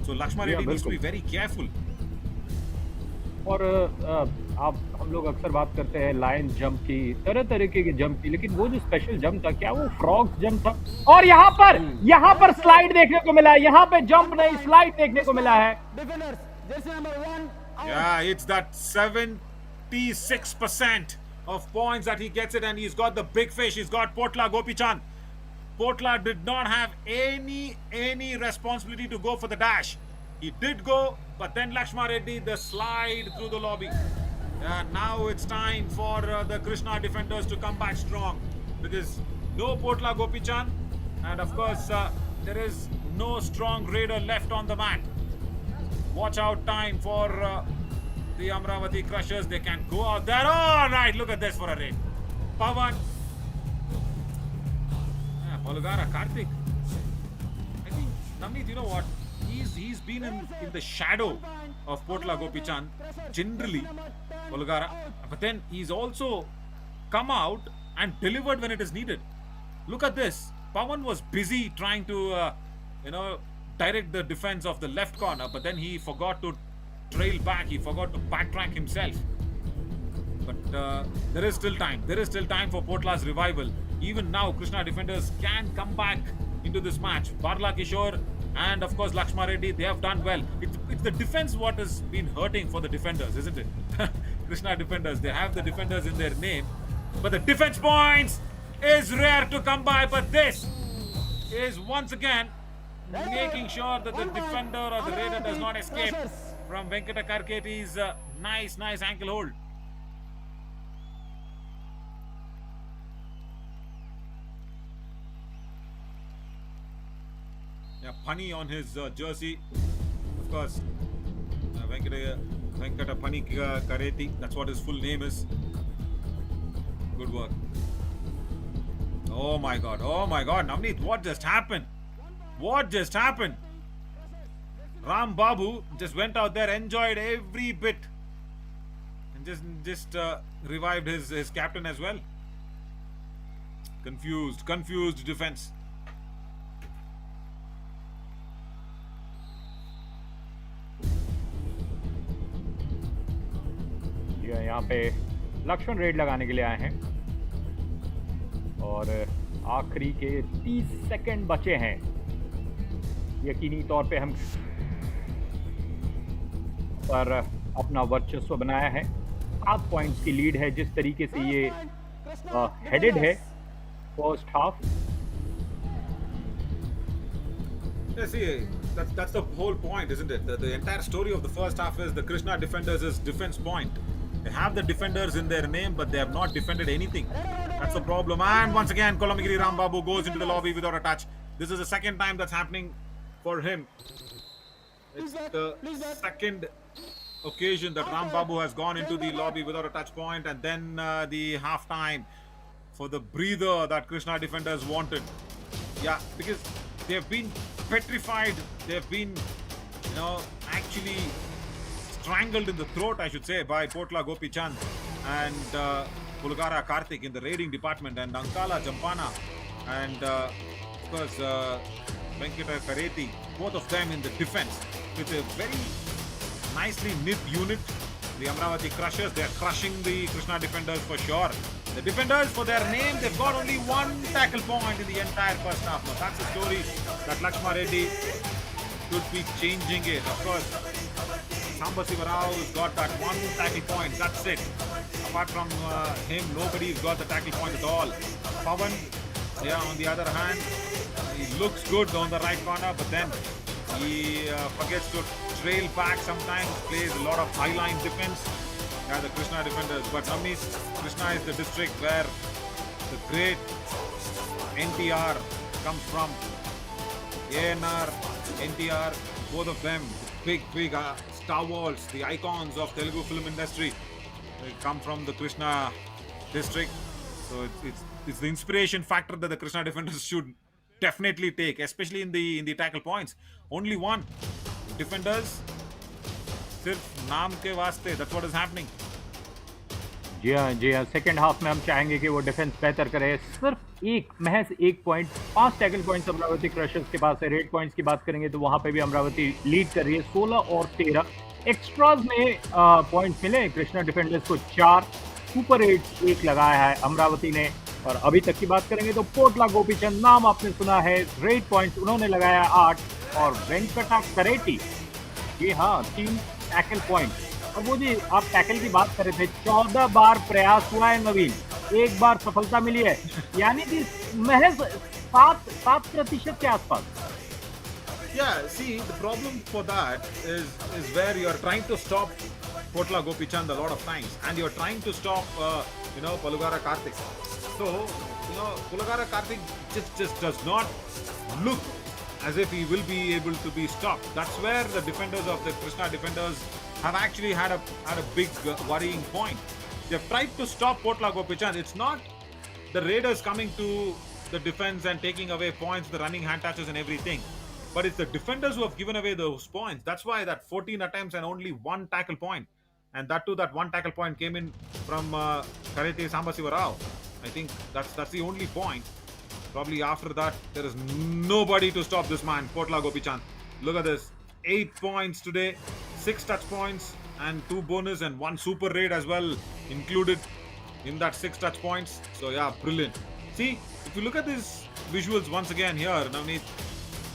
So Lakshma Reddy needs to be very careful. और आप हम लोग अक्सर बात करते हैं lion jump की, तरह तरीके के जंप की, लेकिन वो जो स्पेशल जंप था, क्या वो फ्रॉग जंप था? और यहाँ पर स्लाइड देखने को मिला है, यहाँ पे जंप नहीं स्लाइड देखने को मिला है। Defenders, jersey number 1 out. Yeah, it's that 76% of points that he gets it, and he's got the big fish. He's got Potla Gopichan. Potla did not have any responsibility to go for the dash. He did go, but then Lakshma Reddy, the slide through the lobby. Now it's time for the Krishna defenders to come back strong, because no Potla Gopichan, and of course there is no strong raider left on the mat. Watch out time for the Amravati Crushers. They can go out there. Oh, right. Look at this for a raid. Pavan. Polgara, Karthik. I think, Navneet, you know what? He's been in the shadow of Potla Gopichan, generally, Polgara. But then he's also come out and delivered when it is needed. Look at this. Pavan was busy trying to, direct the defense of the left corner, but then he forgot to trail back. He forgot to backtrack himself. But there is still time. There is still time for Potla's revival. Even now, Krishna defenders can come back into this match. Barla Kishore and of course Lakshma Reddy, they have done well. It's the defense what has been hurting for the defenders, isn't it? Krishna defenders, they have the defenders in their name, but the defense points is rare to come by. But this is once again making sure that the defender or the raider does not escape from Venkata Karketi's nice ankle hold. Yeah, Pani on his jersey, of course. Venkata Pani Kareti, that's what his full name is. Good work. Oh my god, Navneet, what just happened? What just happened? Ram Babu just went out there, enjoyed every bit, and just revived his captain as well. Confused defense. यहाँ पे Lakshman red लगाने के लिए आए हैं और आखिरी के 30 सेकंड बचे हैं। यकीनी तौर पे हम पर अपना वर्चस्व बनाया है। 7 पॉइंट्स की लीड है। जिस तरीके से ये हेडेड है first half. Yeah, see, that's the whole point, isn't it? The entire story of the first half is the Krishna defenders' defense point. They have the defenders in their name, but they have not defended anything. That's the problem. And once again, Kolamagiri Rambabu goes into the lobby without a touch. This is the second time that's happening for him. It's the second occasion that Rambabu has gone into the lobby without a touch point, and then the half time for the breather that Krishna defenders wanted. Yeah, because they have been petrified. They have been, actually strangled in the throat, I should say, by Potla Gopi Chand and Pulgara Karthik in the raiding department, and Ankala Jampana and of course Venkata Kareti, both of them in the defense with a very nicely knit unit. The Amravati Crushers, they are crushing the Krishna defenders for sure. The defenders, for their name, they've got only one tackle point in the entire first half. Now that's a story that Lakshma Reddy could be changing it. Of course, Samba Sivarau's got that one tackle point. That's it. Apart from him, nobody's got the tackle point at all. Pavan, on the other hand, he looks good on the right corner, but then he forgets to trail back sometimes, plays a lot of high-line defense. Yeah, the Krishna defenders. But Navneet, Krishna is the district where the great NTR comes from. ANR, NTR, both of them, big stalwarts, the icons of Telugu film industry. They come from the Krishna district. So it's the inspiration factor that the Krishna defenders should definitely take, especially in the tackle points. Only one. Defenders, सिर्फ नाम के वास्ते, that's what is happening. जी हाँ, second half में हम चाहेंगे कि वो डिफेंस बेहतर करे। सिर्फ महज एक point, 5 tackle points Amravati crushers के पास है। रेड पॉइंट्स की बात करेंगे तो वहां पे भी अमरावती लीड कर रही है 16 और 13। एक्स्ट्राज में पॉइंट्स मिले कृष्णा डिफेंडर्स को 4, सुपर 8 1 लगाया है अमरावती ने। और अभी तक की बात करेंगे तो पोटला गोपीचंद नाम आपने सुना है, रेड पॉइंट्स उन्होंने लगाया 8 और वेंकटा करेटी, जी हाँ, 3 टैकल पॉइंट। और वो जी आप टैकल की बात कर रहे थे, 14 बार प्रयास हुआ है नवीन, एक बार सफलता मिली है, यानी कि महज 7% के आसपास। Yeah, see, the problem for that is where you are trying to stop Potla Gopichand a lot of times, and you're trying to stop, Palugara Karthik. So, Palugara Karthik just does not look as if he will be able to be stopped. That's where the defenders of the Krishna defenders have actually had a big worrying point. They've tried to stop Potla Gopichand. It's not the Raiders coming to the defense and taking away points, the running hand touches and everything. But it's the defenders who have given away those points. That's why that 14 attempts and only one tackle point. And that too, that one tackle point came in from Karate Sambasiva Rao. I think that's the only point. Probably after that, there is nobody to stop this man, Potla Gopichand. Look at this. 8 points today, 6 touch points, and 2 bonus and 1 super raid as well included in that 6 touch points. So yeah, brilliant. See, if you look at these visuals once again here, Navneet,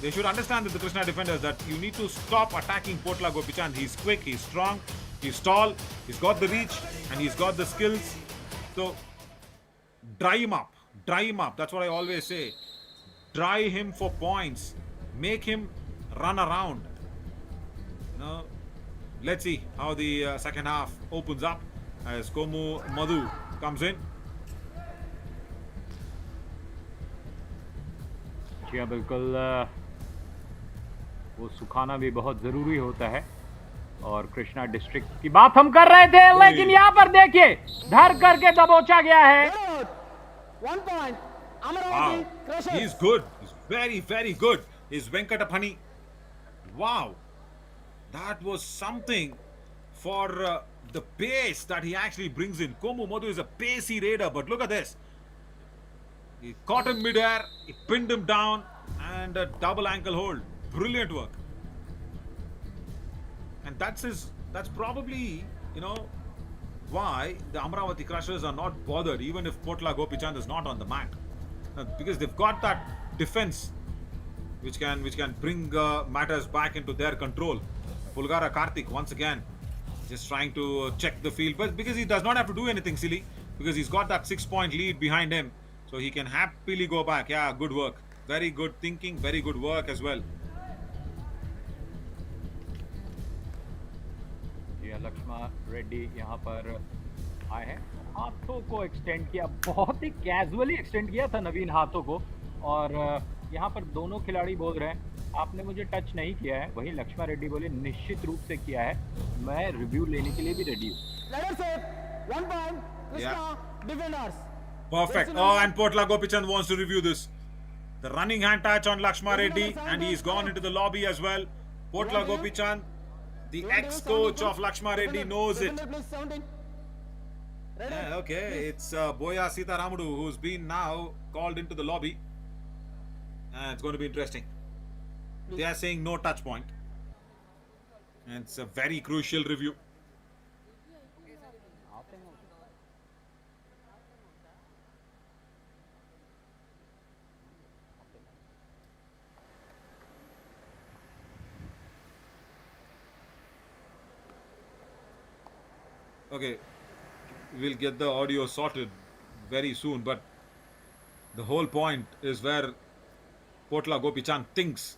they should understand that the Krishna defenders that you need to stop attacking Potla Gopichand. He's quick, he's strong, he's tall, he's got the reach, and he's got the skills. So dry him up. Dry him up. That's what I always say. Dry him for points. Make him run around. Let's see how the second half opens up as Komu Madhu comes in. जी हाँ, बिल्कुल, वो सुखाना भी बहुत ज़रूरी होता है। और कृष्णा डिस्ट्रिक्ट की बात हम कर रहे थे, लेकिन यहाँ पर देखिए धर करके दबोचा गया है। 1 point. Amravati Wow, crushes. he's good. He's very, very good. Is Venkatapani. Wow, that was something for the pace that he actually brings in. Komu Madhu is a pacey raider, but look at this. He caught him midair, he pinned him down, and a double ankle hold. Brilliant work. And that's probably, why the Amravati Crushers are not bothered, even if Potla Gopichand is not on the mat. Because they've got that defense which can bring matters back into their control. Pulgara Karthik once again just trying to check the field, but because he does not have to do anything silly, because he's got that 6-point lead behind him, so he can happily go back. Yeah, good work, very good thinking, very good work as well. Lakshman Reddy यहाँ पर आए हैं, हाथों को extend किया, बहुत ही casually extend किया था नवीन हाथों को। और यहाँ पर दोनों खिलाड़ी बोल रहे हैं आपने मुझे टच नहीं किया है, वहीं लक्ष्मण रेड्डी बोले निश्चित रूप से किया है, मैं रिव्यू लेने के लिए भी रेडी हूँ। Let us say 1 point. Krishna defenders. Perfect. Oh, and Potla Gopichand wants to review this. The running hand touch on Lakshmana Reddy, and he's gone into the lobby as well. Potla Gopichand, the ex-coach of Lakshmana Reddy, knows it. Defender, please, 17. Ready? Yeah, okay, it's Boya Sitaramudu who's been now called into the lobby. It's going to be interesting. They are saying no touch point. And it's a very crucial review. Okay, we'll get the audio sorted very soon, but the whole point is where Potla Gopichand thinks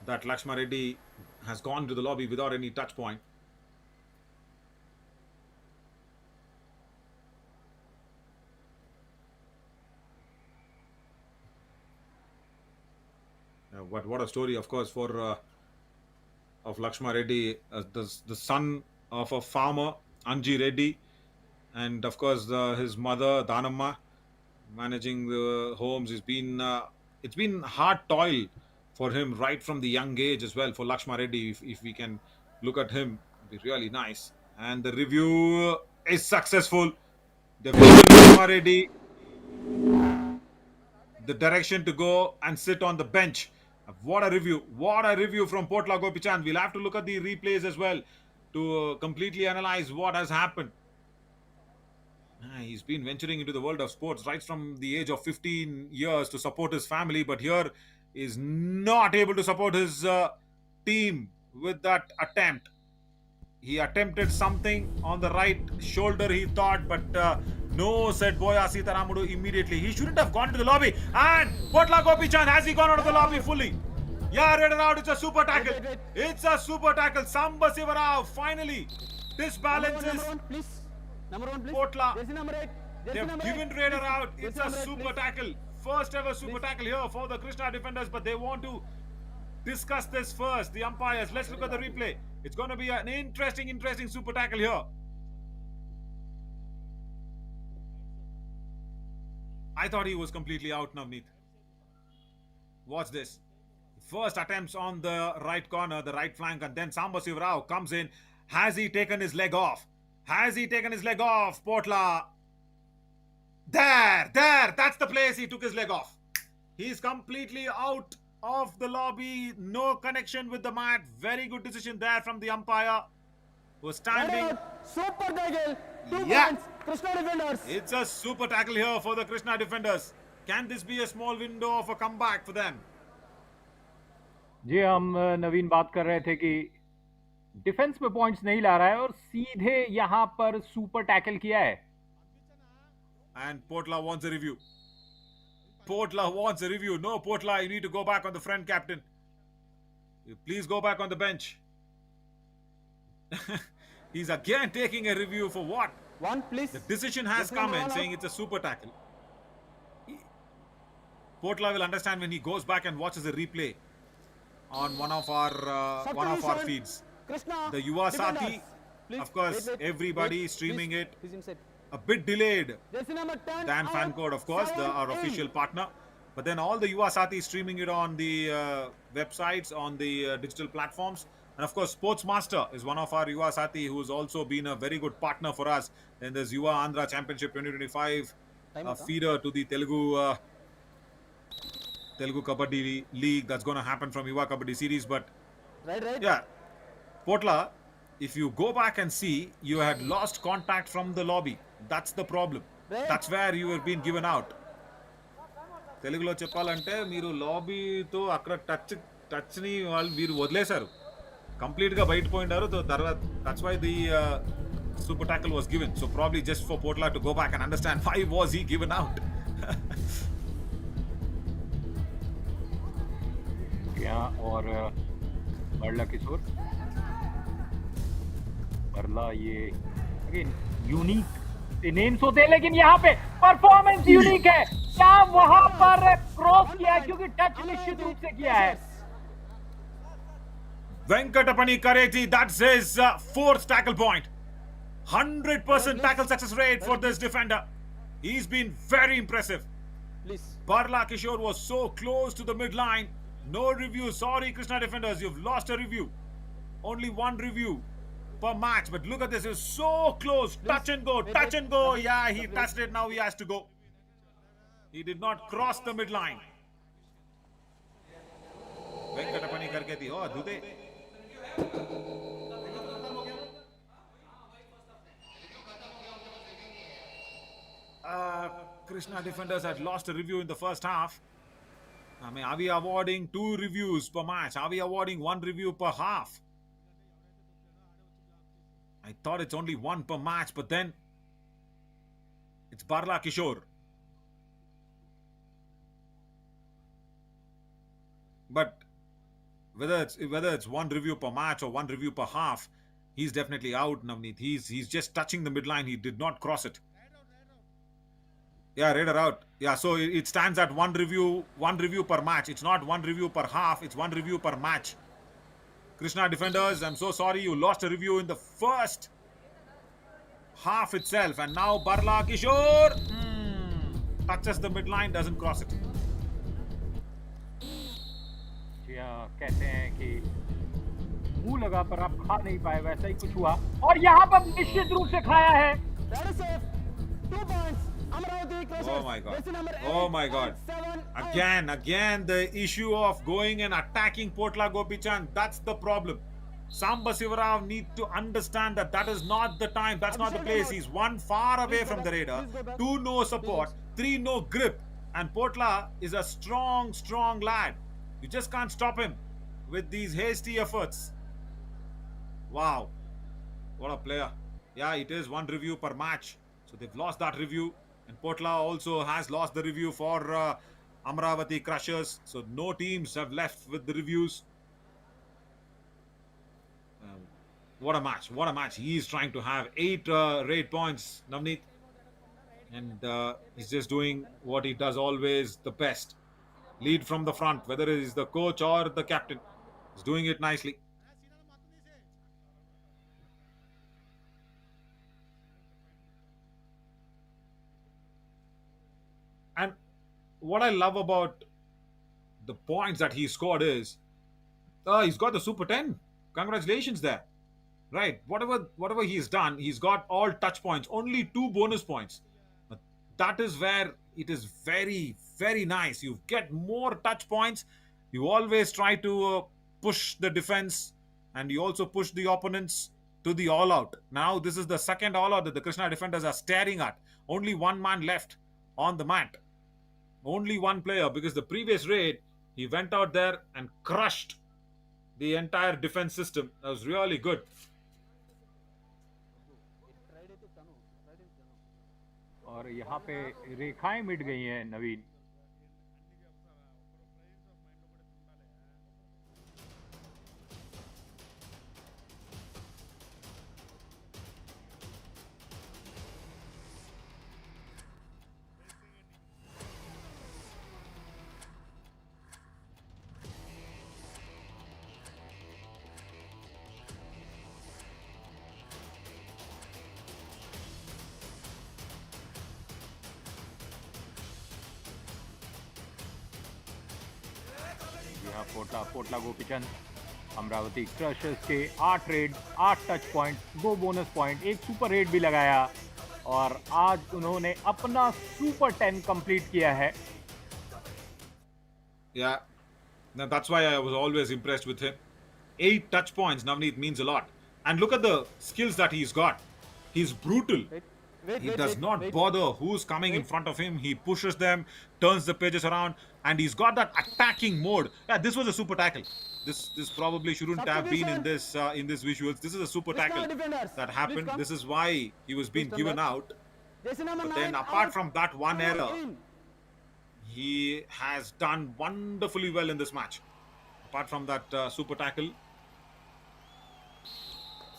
that Lakshmana Reddy has gone to the lobby without any touch point. What a story, of course, for of Lakshmana Reddy, the son of a farmer, Anji Reddy, and of course his mother Danamma, managing the homes. It's been hard toil for him right from the young age as well. For Lakshmana Reddy, if we can look at him, it'd be really nice. And the review is successful. They've given Lakshmana Reddy the direction to go and sit on the bench. What a review! What a review from Potla Gopichand. We'll have to look at the replays as well to completely analyze what has happened. He's been venturing into the world of sports right from the age of 15 years to support his family, but here is not able to support his team with that attempt. He attempted something on the right shoulder, he thought, but no, said Boya Sitaramudu immediately. He shouldn't have gone to the lobby. And Potla Gopichan, has he gone out of the lobby fully? Yeah, read it out. It's a super tackle. Wait. It's a super tackle. Samba Sivarao finally disbalances Number one, please. Number one, please. Potla. Jersey number 8. Jersey They've number given 8. Raider out. Jersey It's a number 8, super please. tackle. First ever super tackle here for the Krishna defenders, but they want to discuss this first. The umpires. Let's look at the replay. It's going to be an interesting super tackle here. I thought he was completely out, Navneet. Watch this. First attempts on the right corner, the right flank, and then Samba Sivarao comes in. Has he taken his leg off? Has he taken his leg off, Potla? There, that's the place he took his leg off. He's completely out of the lobby, no connection with the mat. Very good decision there from the umpire, who was standing. Super tackle. 2 Yeah. points. Krishna defenders. It's a super tackle here for the Krishna defenders. Can this be a small window of a comeback for them? जी हम नवीन बात कर रहे थे कि defence में points नहीं ला रहा है और सीधे यहां पर सुपर टैकल किया है. And Potla wants a review. Potla wants a review. No, Potla, you need to go back on the front, captain. You please go back on the bench. He's again taking a review for what? One, please. The decision has Jersey come number in one saying it's a super tackle. Potla will understand when he goes back and watches the replay on one of our feeds. Krishna The Yuva defenders. Sati, Please, of course, wait, everybody wait, streaming please, it. He's inside. A bit delayed Jersey number 10. than out, Fan Code, of course, 7, our in. official partner. But then all the Yuva Sati streaming it on the websites, on the digital platforms. And of course, Sportsmaster is one of our Yuva Sati who's also been a very good partner for us in this Yuva Andhra Championship 2025 feeder to the Telugu Kabaddi League that's going to happen from Yuva Kabaddi series. But Right. yeah, Potla, if you go back and see, you had lost contact from the lobby. That's the problem. Right. That's where you were being given out. తెలుగులో చెప్పాలంటే మీరు లాబీతో అక్కడ టచ్ని వాళ్ళు మీరు వదిలేశారు, కంప్లీట్గా బయట పోయినారు. తర్వాత that's why the super tackle was given. So probably just for పోట్లా to go back and understand why was he given out. और बरला किशोर, बरला ये अगेन यूनिक नेम्स होते हैं, लेकिन यहाँ पे परफॉर्मेंस यूनिक है. क्या वहां पर क्रॉस किया है, क्योंकि टच निश्चित रूप से किया है. Venkatapani Kareti, that's his fourth tackle point. 100% tackle success rate for this defender. He's been very impressive. Please. Barla Kishore was so close to the midline. No review. Sorry, Krishna defenders, you've lost a review. Only one review per match. But look at this. It was so close. Touch and go. Touch and go. Yeah, he touched it. Now he has to go. He did not cross the midline. Venkatapani karke thi. Oh, Dude. Krishna defenders had lost a review in the first half. I mean, are we awarding 2 reviews per match? Are we awarding 1 review per half? I thought it's only 1 per match, but then it's Barla Kishore. But whether it's 1 review per match or 1 review per half, he's definitely out, Navneet. He's just touching the midline. He did not cross it. Yeah, Raider out. Yeah, so it stands at 1 review per match. It's not 1 review per half. It's 1 review per match. Krishna defenders, I'm so sorry you lost a review in the first half itself. And now Barla Kishore touches the midline, doesn't cross it. कहते हैं कि मुंह लगा पर आप खा नहीं पाए, वैसा ही कुछ हुआ. और यहाँ पर निश्चित रूप से खाया है. That is safe. 2 points. Amravati crosses. Oh my God. Jersey number 8, Oh my God. 7, Again, the issue of going and attacking Potla Gopichan, that's the problem. Samba Sivarao need to understand that that is not the time, that's not the place. He's one far away from the raider, two no support, three no grip, and Potla is a strong, strong lad. You just can't stop him with these hasty efforts. Wow, what a player. Yeah, it is one review per match, so they've lost that review, and Potla also has lost the review for Amravati Crushers, so no teams have left with the reviews. Um, what a match! What a match! He is trying to have 8 raid points, Navneet, and he's just doing what he does always the best: lead from the front, whether it is the coach or the captain. He's doing it nicely. And what I love about the points that he scored is he's got the Super 10. Congratulations there. Right. Whatever he's done, he's got all touch points, only 2 bonus points. But that is where it is very, very nice. You get more touch points. You always try to push the defense, and you also push the opponents to the all out. Now, this is the second all out that the Krishna defenders are staring at. Only one man left on the mat. Only one player, because the previous raid, he went out there and crushed the entire defense system. That was really good. और यहाँ पे रेखाएं मिट गई हैं नवीन. यहाँ पोटला Gopichand Amravati crushers के 8 red, 8 touch point, 2 bonus point, एक सुपर रेड भी लगाया और आज उन्होंने अपना सुपर 10 कंप्लीट किया है. Yeah, now that's why I was always impressed with him. 8 touch points, Navneet, means a lot. And look at the skills that he's got. He's brutal. He does not bother who's coming in front of him. He pushes them, turns the pages around, and he's got that attacking mode. Yeah, this was a super tackle. This probably shouldn't have been in this visuals. This is a super tackle that happened. This is why he was being given out. But then, apart from that one error, he has done wonderfully well in this match. Apart from that super tackle,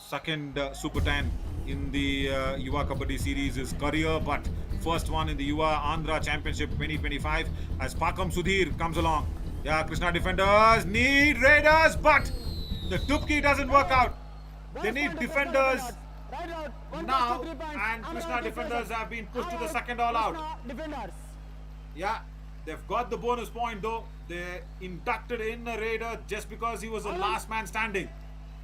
second Super 10 in the Yuva Kabaddi series is career, but first one in the Yuva Andhra Championship 2025 as Pakam Sudhir comes along. Yeah, Krishna defenders need raiders, but the Tupki doesn't work out. They need defenders now, and Krishna defenders have been pushed to the second all out. Yeah, they've got the bonus point though. They inducted in a raider just because he was the last man standing.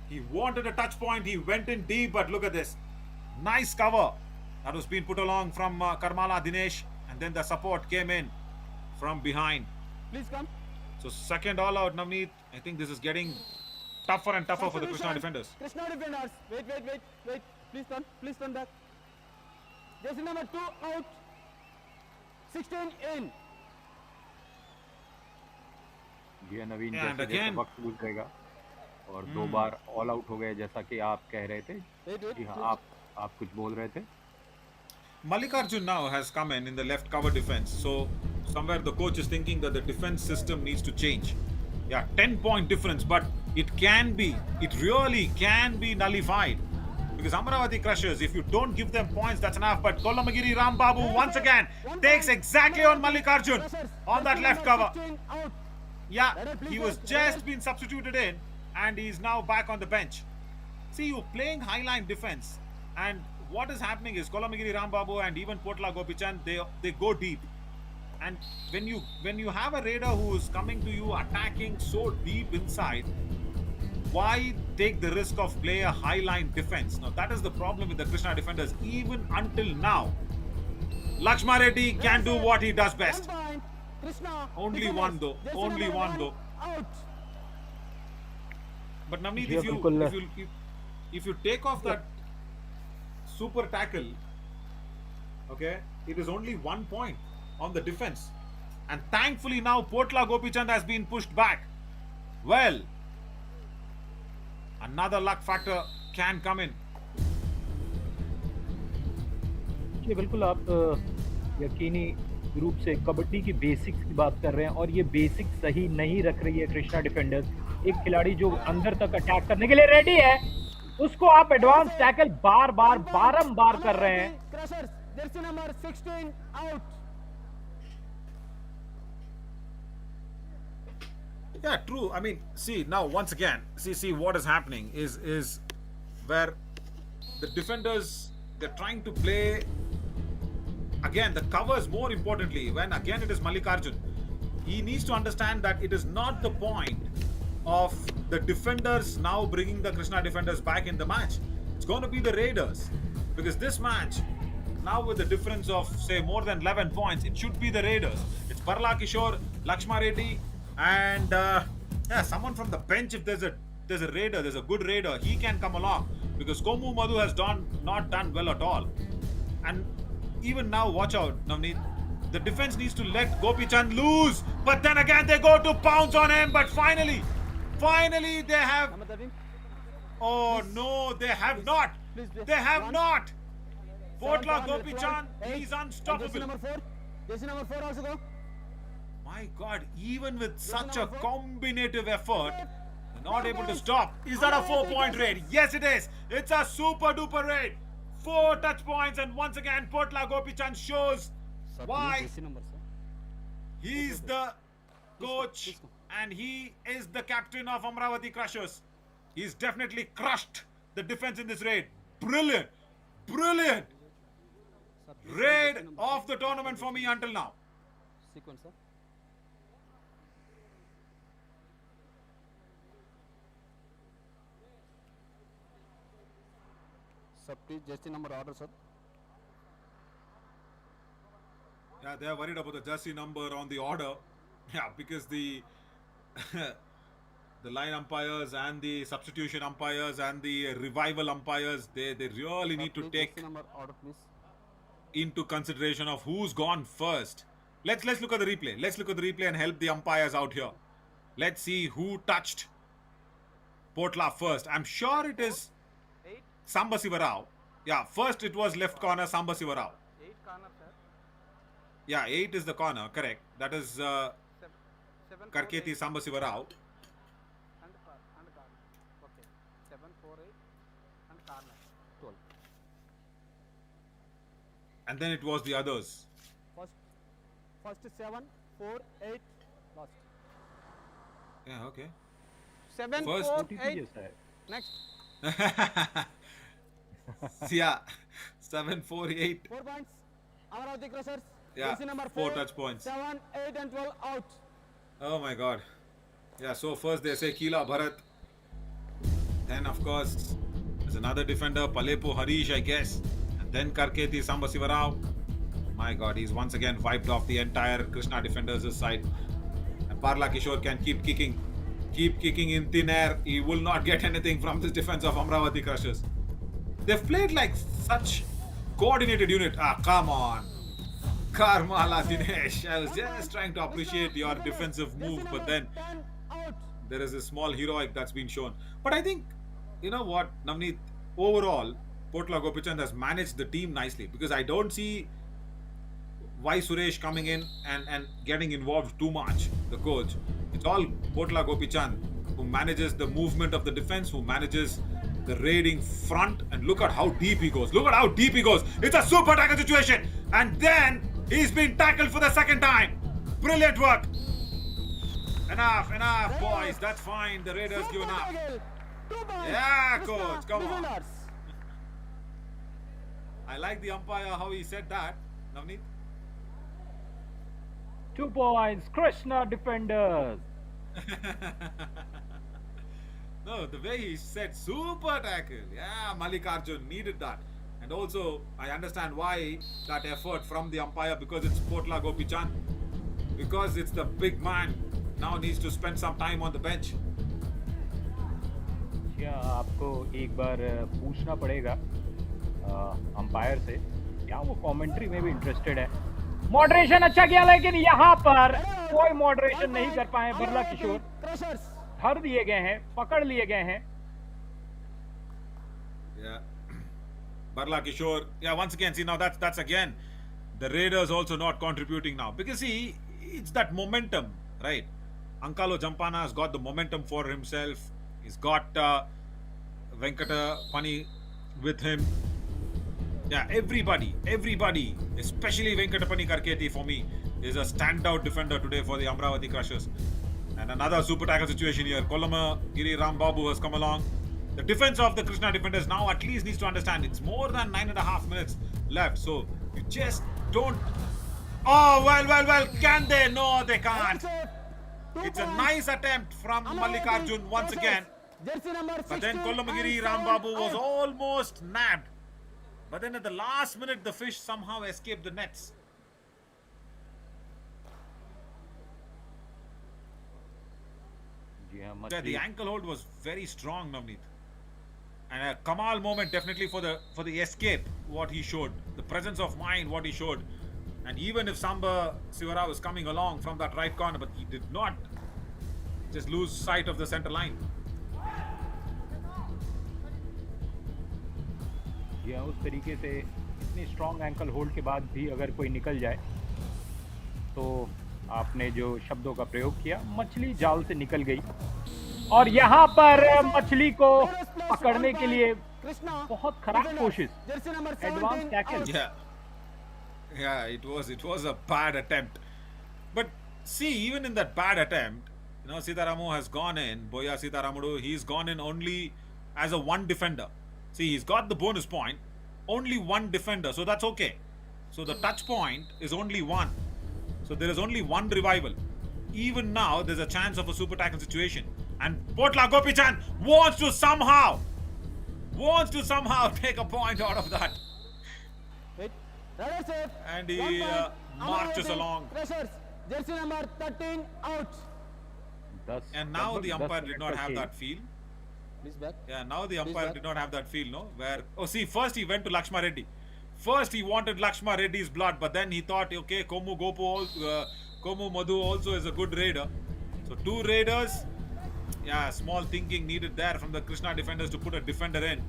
He wanted a touch point. He went in deep, but look at this. Nice cover that was being put along from Karmala Dinesh, and then the support came in from behind. Please come. So second all out, Navneet. I think this is getting tougher and tougher for the Krishna defenders. Krishna defenders. Wait. Please turn back. Jersey number 2 out. 16 in. Ji Naveen, And जैसे again, वक्त गुजरेगा और 2 बार all out हो गए, जैसा कि आप कह रहे थे. जी हाँ, आप कुछ बोल रहे थे. Mallikarjun now has come in the left cover defense. So somewhere the coach is thinking that the defense system needs to change. Yeah, 10-point difference, but it really can be nullified. Because Amravati Crushers, if you don't give them points, that's enough. But Kolamagiri Rambabu once again takes exactly on Mallikarjun on that left cover. Yeah, he was just been substituted in, and he's now back on the bench. See, you're playing highline defense, and what is happening is Kolamagiri Rambabu and even Potla Gopichand, they go deep. And when you have a raider who is coming to you attacking so deep inside, why take the risk of play a highline defense? Now that is the problem with the Krishna defenders even until now. Lakshma Reddy can do what he does best. Only one though. But Navneet, जी हाँ, बिल्कुल। if you take off that super tackle, okay, it is only 1 point on the defense, and thankfully now Potla Gopichand has been pushed back. Well, another luck factor can come in. जी बिल्कुल, आप यकीनी रूप से कबड्डी की basics की बात कर रहे हैं और ये बेसिक्स सही नहीं रख रही है कृष्णा डिफेंडर्स। एक खिलाड़ी जो अंदर तक अटैक करने के लिए रेडी है, उसको आप एडवांस टैकल बार-बार बारंबार कर रहे हैं। Crushers, jersey number 16 out. Yeah, true. I mean, see now once again, see what is happening is where the defenders, they're trying to play again the covers more importantly. When again it is Mallikarjun, he needs to understand that it is not the point of the defenders now bringing the Krishna defenders back in the match. It's going to be the Raiders, because this match now with the difference of say more than 11 points, it should be the Raiders. It's Barla Kishore, Lakshma Reddy, and yeah, someone from the bench. If there's a Raider, there's a good Raider, he can come along, because Komu Madhu has not done well at all. And even now, watch out, Navneet. The defense needs to let Gopi Chand loose, but then again they go to pounce on him. But finally they have. Number 13. Oh no, they have not. Please. They have One. not. Potla 7, Gopi Chand, 8, he's and unstoppable. Jersey number 4. Jersey number 4 also go. My God, even with such a number 4. combinative effort, they're not able to stop. Is that a 4-point raid? Yes, it is. It's a super duper raid. 4 touch points, and once again, Potla Gopi Chand shows why Jersey number, sir. he's the coach and he is the captain of Amravati Crushers. He's definitely crushed the defense in this raid. Brilliant. Brilliant. Raid of the tournament for me until now. Sequence, sir. Sir, please jersey number order, sir. Yeah, they are worried about the jersey number on the order. Yeah, because the the line umpires and the substitution umpires and the revival umpires, they really need to Please take jersey number order, please. into consideration of who's gone first. Let's look at the replay. Let's look at the replay and help the umpires out here. Let's see who touched Potla first. I'm sure it is Samba Sivarao. Yeah, first it was left corner Samba Sivarao. 8 corner, sir. Yeah, 8 is the corner, correct. That is 7, Karketi Samba Sivarao. and corner. Okay. 7, 4, 8 and corner. 12. And then it was the others. First 7, 4, 8, lost. Yeah, okay. 7, First 4, OTP 8. जैसा है। Next. Yeah, 7, 4, 8. 4 points. Amravati Crushers. Yeah, Jersey number 4 4, touch points. 7, 8 and 12 out. Oh my God. Yeah, so first they say Keela Bharat. Then, of course, there's another defender, Palepo Harish, I guess. And then Karketi Samba Sivarao. My God, he's once again wiped off the entire Krishna defenders' side. And Parla Kishore can keep kicking in thin air. He will not get anything from this defense of Amravati Crushers. They've played like such coordinated unit. Ah, come on. Karmala Dinesh. I was just trying to appreciate your defensive move, but then 10 out. there is a small heroic that's been shown. But I think, you know what, Navneet, overall, Potla Gopichand has managed the team nicely, because I don't see why Suresh coming in and getting involved too much, the coach. It's all Potla Gopichand who manages the movement of the defense, who manages the raiding front, and look at how deep he goes. Look at how deep he goes. It's a super tackle situation. And then he's been tackled for the second time. Brilliant work. Enough, boys. That's fine. The Raiders given up. 2 points. Yeah, Krishna coach, come on. defenders. I like the umpire, how he said that, Navneet. 2 points, Krishna defenders. No, the way he said super tackle. Yeah, Mallikarjun needed that. And also, I understand why that effort from the umpire, because it's Potla Gopichand. Because it's the big man. Now needs to spend some time on the bench. क्या आपको एक बार पूछना पड़ेगा umpire से, क्या वो commentary में भी इंटरेस्टेड है। मॉडरेशन अच्छा किया, लेकिन यहाँ पर कोई मॉडरेशन नहीं कर पाए बरला किशोर। Crushers. धर दिए गए हैं, पकड़ लिए गए हैं। Yeah. Barla Kishore. Yeah, once again, see now that's again the Raiders also not contributing now because see it's that momentum, right? Ankalo Jampana has got the momentum for himself. He's got Venkata Pani with him. Yeah, everybody, especially Venkatapani Karketi for me is a standout defender today for the Amravati Crushers. And another super tackle situation here. Kolama Giri Ram Babu has come along. The defense of the Krishna defenders now at least needs to understand it's more than 9.5 minutes left. So you just don't. Oh, well. Can they? No, they can't. It's a nice attempt from Mallikarjun once again. Jersey number 16. But then Kolamagiri Rambabu was almost nabbed. But then at the last minute, the fish somehow escaped the nets. Yeah, the ankle hold was very strong, Navneet. And a Kamal moment definitely for the escape, what he showed. The presence of mind, what he showed. And even if Samba Sivarao was coming along from that right corner, but he did not just lose sight of the center line. या उस तरीके से इतनी strong ankle hold के बाद भी अगर कोई निकल जाए तो आपने जो शब्दों का प्रयोग किया, मछली जाल से निकल गई। और यहाँ पर मछली को पकड़ने के लिए बहुत खराब कोशिश, advance tackle. Yeah, it was a bad attempt. But see, even in that bad attempt, you know, Sitaramu has gone in, Boya Sitaramudu, he's gone in only as a one defender. See, he's got the bonus point, only one defender, so that's okay. So the touch point is only one. So there is only one revival. Even now, there's a chance of a super tackle situation. And Potla Gopichan wants to somehow take a point out of that. And he marches along. Jersey number 13 out. And now the umpire did not have that feel. Please back. Yeah, now the umpire did not have that feel, no? Where, first he went to Lakshma Reddy. First he wanted Lakshma Reddy's blood, but then he thought, okay, Komu Madhu also is a good raider. So two raiders, yeah, small thinking needed there from the Krishna defenders to put a defender in.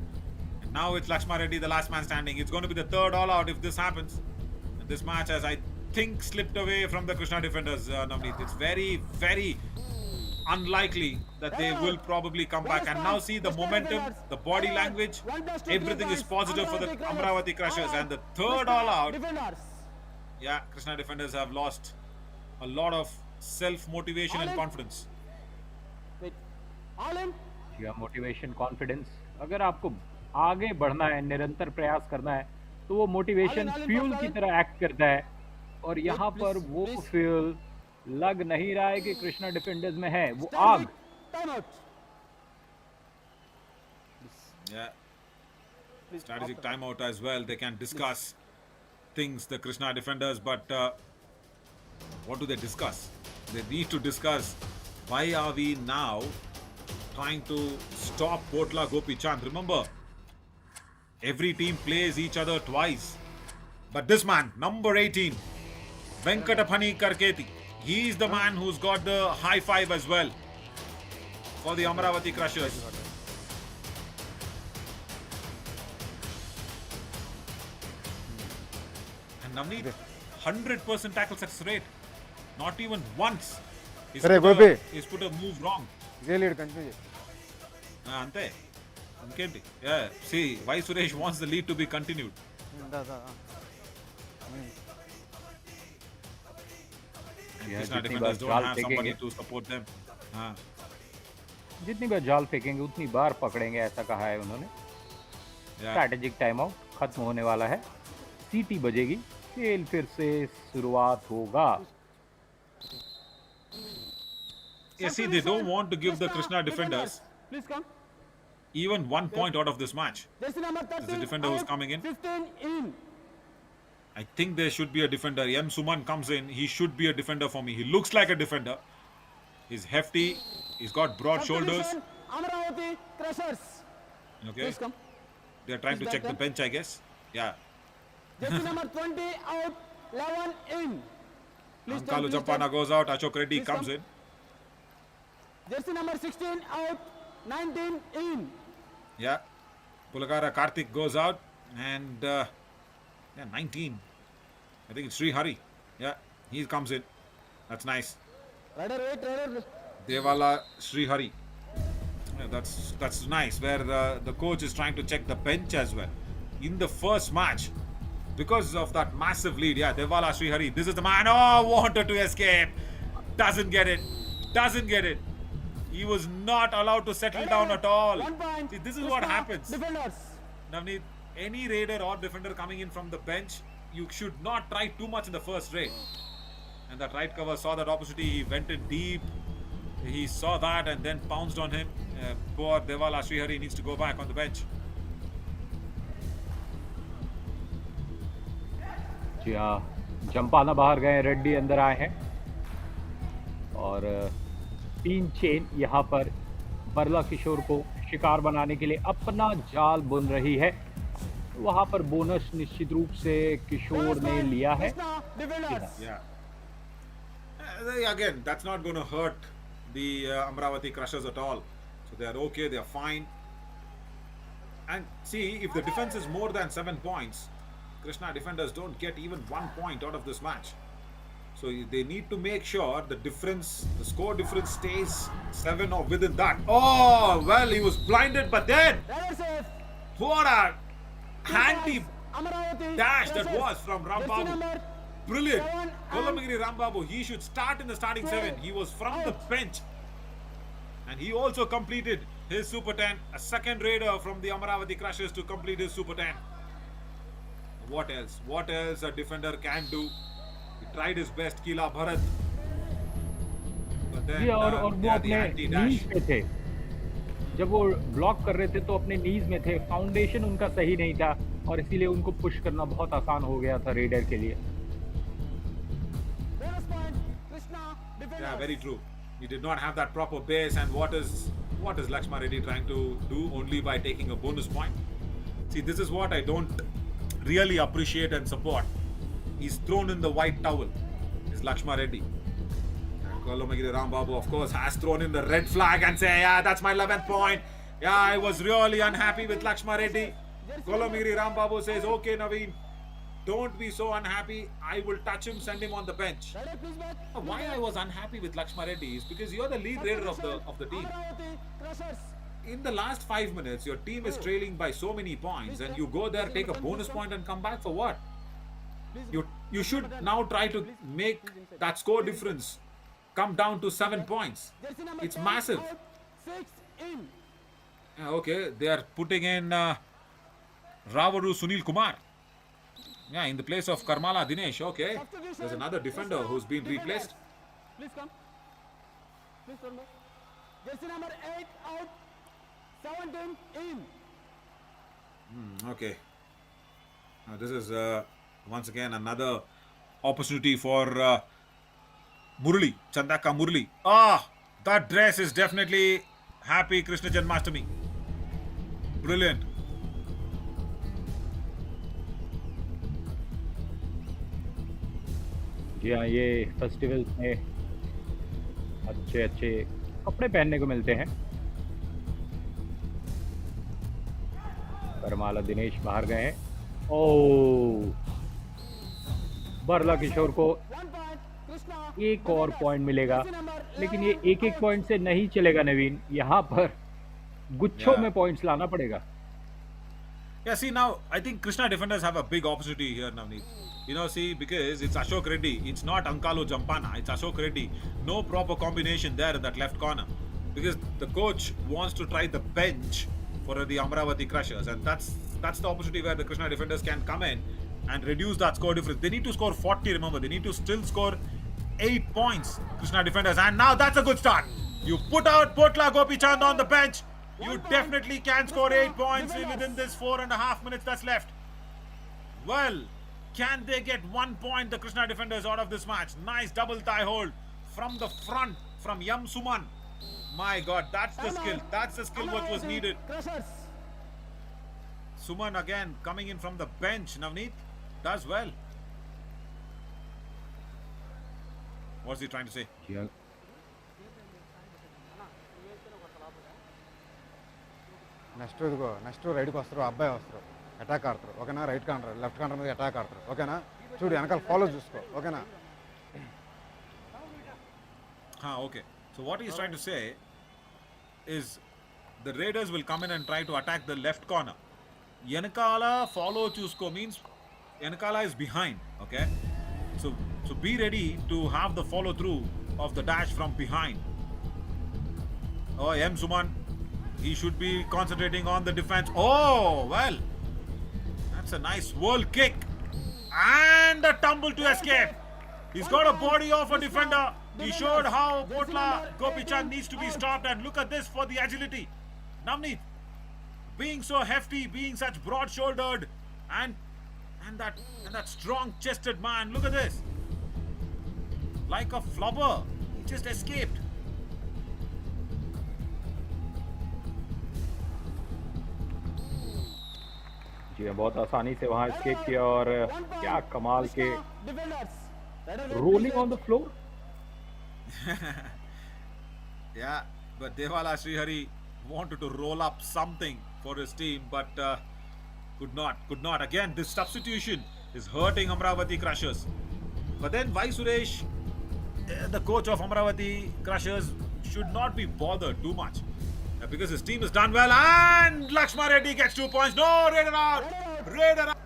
And now it's Lakshma Reddy, the last man standing. It's going to be the third all out if this happens. And this match has, I think, slipped away from the Krishna defenders, Navneet. It's very, very unlikely that they will probably come back. And now see the momentum, the body language, everything is positive for the Amravati Crushers. And the third all out, yeah, Krishna defenders have lost a lot of self-motivation and confidence. या motivation confidence, अगर आपको आगे बढ़ना है, निरंतर प्रयास करना है, तो वो मोटिवेशन फ्यूल की तरह एक्ट करता है। और यहाँ पर वो फ्यूल लग नहीं रहा है कि कृष्णा डिफेंडर्स में है, वो आग। Yeah, strategic timeout as well. They can discuss things, the Krishna defenders, but what do they discuss? They need to discuss why are we now trying to stop Potla Gopi Chand. Remember, every team plays each other twice. But this man, number 18, Venkatapani Karketi, he is the man who's got the high five as well for the Amravati Crushers. And Navneet, 100% tackle success rate. Not even once. He's put a move wrong. Ante. Yeah, see, why Suresh wants the lead to be continued. Krishna defenders don't have somebody to support them. जितनी बार जाल फेंकेंगे उतनी बार पकड़ेंगे, ऐसा कहा है उन्होंने। Strategic time out खत्म होने वाला है, सीटी बजेगी, खेल फिर से शुरुआत होगा। Yeah, see, they don't want to give the Krishna defenders even 1 point out of this match. There's a defender who's coming in. I think there should be a defender. M. Suman comes in. He should be a defender for me. He looks like a defender. He's hefty. He's got broad shoulders. Amravati Crushers. Okay. Please come. They're trying to Please check the back bench, I guess. Yeah. Jersey number 20 out, 11 in. Please Ankalu turn, please Jampana turn. goes out. Ashok Reddy Please comes come. in. Jersey number 16 out, 19 in. Yeah. Pulagara Karthik goes out. And yeah, 19. I think it's Sri Hari. Yeah, he comes in. That's nice. Rider, wait, rider. Devala Sri Hari. Yeah, that's nice. Where the coach is trying to check the bench as well. In the first match, because of that massive lead, yeah, Devala Sri Hari. This is the man. Oh, wanted to escape. Doesn't get it. Doesn't get it. He was not allowed to settle down at all. 1 point. See, this is what Krishna happens. Defenders. Navneet, any raider or defender coming in from the bench, you should not try too much in the first raid. And that right cover saw that opportunity. He went in deep. He saw that and then pounced on him. Poor Devala Srihari needs to go back on the bench. जी हाँ, जंपाना बाहर गए, रेड्डी अंदर आए हैं और 3 chain यहाँ पर बरला किशोर को शिकार बनाने के लिए अपना जाल बुन रही है। वहां पर बोनस निश्चित रूप से किशोर ने लिया है। Krishna Defenders. Yeah. Again, that's not going to hurt the Amravati Crushers at all. So they are okay, they are fine. And see, if the defense is more than 7 points, Krishna defenders don't get even 1 point out of this match. So they need to make sure the difference, the score difference stays 7 or within that. Oh, well, he was blinded, but then Rider safe. what a handy Amravati dash that Crushers. was from Jersey Rambabu. number Brilliant. 7 and Kolamagiri Rambabu, he should start in the starting 7. He was from the bench. And he also completed his Super 10. A second raider from the Amravati Crushers to complete his Super 10. What else? What else a defender can do? He tried his best, Kila Bharat. But then जी और वो they are the अपने anti-dash. नीज पे थे। जब वो block कर रहे थे तो अपने नीज में थे। फाउंडेशन उनका सही नहीं था और इसीलिए उनको पुश करना बहुत आसान हो गया था रेडर के लिए। bonus point. Krishna Defenders. Yeah, very true. He did not have that proper base, and what is Lakshma Reddy trying to do only by taking a bonus point? See, this is what I don't really appreciate and support. He's thrown in the white towel. Is Lakshma Reddy. And Kolomagiri Rambabu, of course, has thrown in the red flag and say, yeah, that's my 11th point. Yeah, I was really unhappy with Lakshma Reddy. Kolomagiri Rambabu says, okay, Naveen, don't be so unhappy. I will touch him, send him on the bench. Rider, please back. Why I was unhappy with Lakshma Reddy is because you're the lead raider of the team. Amravati Crushers. In the last 5 minutes, your team is trailing by so many points, and you go there, take a bonus point, and come back for what? You should now try to make that score difference come down to 7 points. Jersey number It's 10 massive. out, 6 in. Okay, they are putting in Ravaru Sunil Kumar. Yeah, in the place of Karmala Dinesh. Okay, there's another defender who's been replaced. Please come. Please turn back. Jersey number 8 out, 17 in. Okay. Now this is once again another opportunity for Murli, Chandaka Murli. Ah, that dress is definitely happy Krishna Janmashtami. Brilliant. जी हाँ, ये festivals में अच्छे अच्छे कपड़े पहनने को मिलते हैं। करमाला दिनेश बाहर गए हैं। ओह, बरला किशोर को 1 point. Krishna. एक और पॉइंट मिलेगा, Jersey number लेकिन ये एक पॉइंट से नहीं चलेगा नवीन। यहाँ पर गुच्छों में पॉइंट्स लाना पड़ेगा। Yeah, see now, I think Krishna defenders have a big opportunity here, Navneet. You know, see, because it's Ashok Reddy, it's not Ankalu Jampana, it's Ashok Reddy. No proper combination there in that left corner. Because the coach wants to try the bench for the Amravati Crushers, and that's the opportunity where the Krishna defenders can come in and reduce that score difference. They need to score 40, remember, they need to still score 8 points, Krishna defenders, and now that's a good start. You put out Potla Gopichand on the bench, you definitely can score 8 points within this 4.5 minutes that's left. Well, can they get 1 point, the Krishna defenders, out of this match? Nice double tie hold from the front from Yam Suman. My God, that's the Time skill. out. That's the skill what was Amravati needed. Crushers. Suman again coming in from the bench. Navneet does well. What's he trying to say? Next ఇదిగో next రైట్కి వస్తారు అబ్బాయి వస్తారు attack ఆడతారు ఓకేనా right కాంటారు left కాంటర్ మీద attack ఆడతారు ఓకేనా చూడు వెనకాల ఫాలో చూసుకో ఓకేనా Okay. So what he's trying to say is the Raiders will come in and try to attack the left corner. Yanakala follow chusko means Yanakala is behind. Okay. So be ready to have the follow through of the dash from behind. Oh, M Suman, he should be concentrating on the defense. Oh well, that's a nice whirl kick and a tumble to escape. He's got a body of a defender. He showed how Potla Gopichand needs to be stopped, and look at this for the agility. Navneet, being so hefty, being such broad-shouldered, and that strong-chested man. Look at this, like a flubber, he just escaped. जी हाँ, बहुत आसानी से वहां escape किया और क्या कमाल के Defenders. Rolling on the floor. Yeah, but Devala Srihari wanted to roll up something for his team, but could not. Again, this substitution is hurting Amravati Crushers. But then Vai Suresh, the coach of Amravati Crushers, should not be bothered too much because his team has done well. And Lakshma Reddy gets 2 points. No, Raider out. Raider out.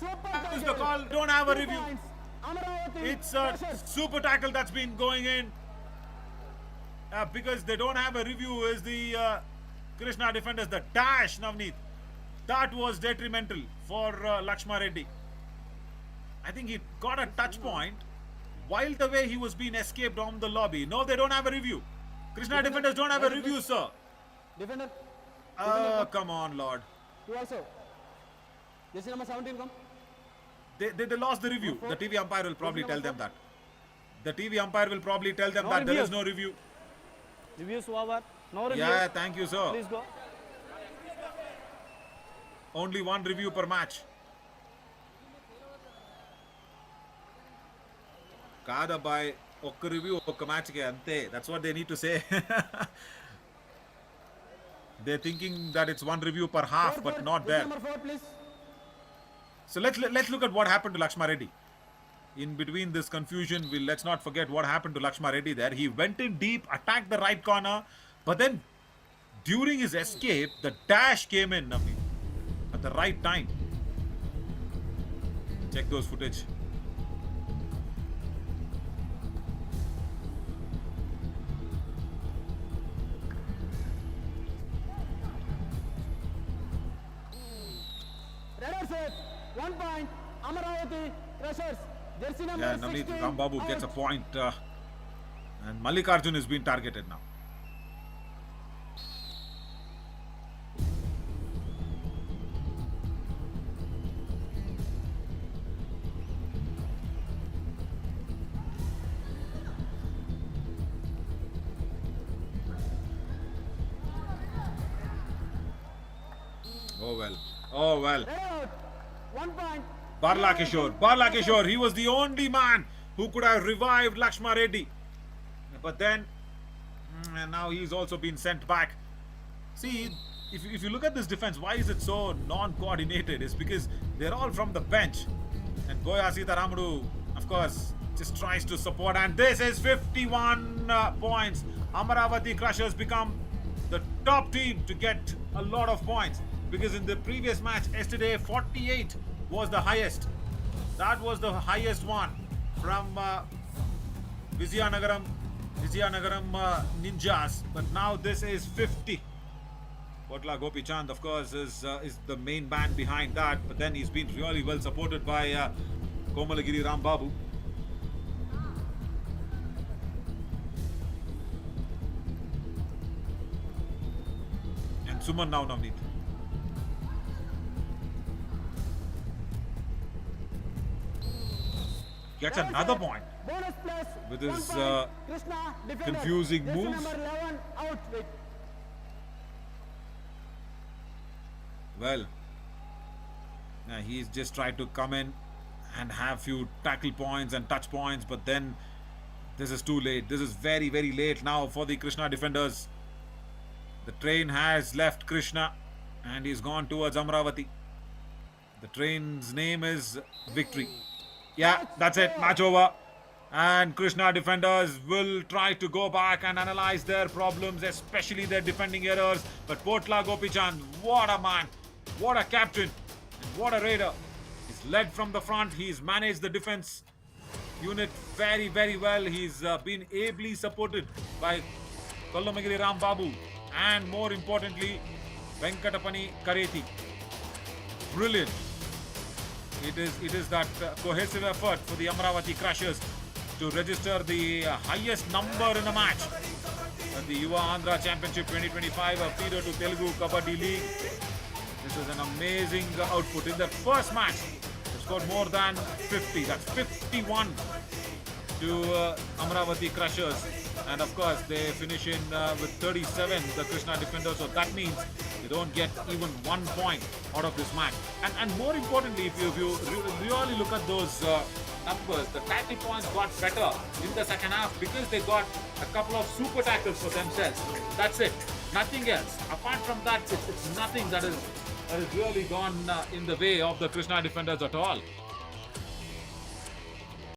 Super That is the tackle. call. Don't have a 2 review. points. Amravati It's a Crushers. super tackle that's been going in. Because they don't have a review is the Krishna defenders. The dash, Navneet, that was detrimental for Lakshma Reddy. I think he got a touch point while the way he was being escaped on the lobby. No, they don't have a review. Krishna defenders don't have a review, sir. Defender. Come on, Lord. You also. Jersey number 17 come. They lost the review. The TV umpire will probably tell them that. The TV umpire will probably tell them that there is no review. Reviews over. No review. Yeah, thank you, sir. Please go. Only one review per match. Kadabai, ఒక్క review ఒక్క match కి అంతే. That's what they need to say. They're thinking that it's one review per half, but not Jersey there. number 4, please. So let's look at what happened to Lakshma Reddy. In between this confusion, let's not forget what happened to Lakshma Reddy there. He went in deep, attacked the right corner, but then during his escape, the dash came in, Nafi, at the right time. Check those footage. Redder set. 1 point. Amravati Crushers. Jersey number Yeah, Navneet 16. Rambabu gets a out. point, and Mallikarjun is being targeted now. Oh well. Oh well. Redder out. 1 point. Barla Kishore, he was the only man who could have revived Lakshma Reddy. But then, now he's also been sent back. See, if you look at this defense, why is it so non-coordinated? It's because they're all from the bench. And Goya Sitaramudu, of course, just tries to support. And this is 51 points. Amravati Crushers become the top team to get a lot of points. Because in the previous match yesterday, 48 was the highest. That was the highest one from Vizianagaram Ninjas. But now this is 50. Potla Gopi Chand, of course, is the main man behind that. But then he's been really well supported by Komalagiri Rambabu. And Suman now, Navneet. Gets another point. Bonus plus with 1 his point. Krishna defender. confusing Jersey moves. number 11 out. Wait. Well, he's just tried to come in and have few tackle points and touch points, but then this is too late. This is very, very late now for the Krishna defenders. The train has left Krishna and he's gone towards Amravati. The train's name is Victory. Yeah, that's it. Match over. And Krishna defenders will try to go back and analyze their problems, especially their defending errors. But Potla Gopichand, what a man, what a captain, and what a raider. He's led from the front. He's managed the defense unit very, very well. He's been ably supported by Kollamagiri Ram Babu and more importantly, Venkatapani Kareti. Brilliant. It is that cohesive effort for the Amravati Crushers to register the highest number in a match at the Yuva Andhra Championship 2025, a feeder to Telugu Kabaddi League. This is an amazing output. In the first match, they scored more than 50. That's 51 to Amravati Crushers. And of course, they finish in with 37, the Krishna defenders. So that means they don't get even 1 point out of this match. And more importantly, if you really look at those numbers, the tackle points got better in the second half because they got a couple of super tackles for themselves. That's it. Nothing else. Apart from that, it's nothing that is really gone in the way of the Krishna defenders at all.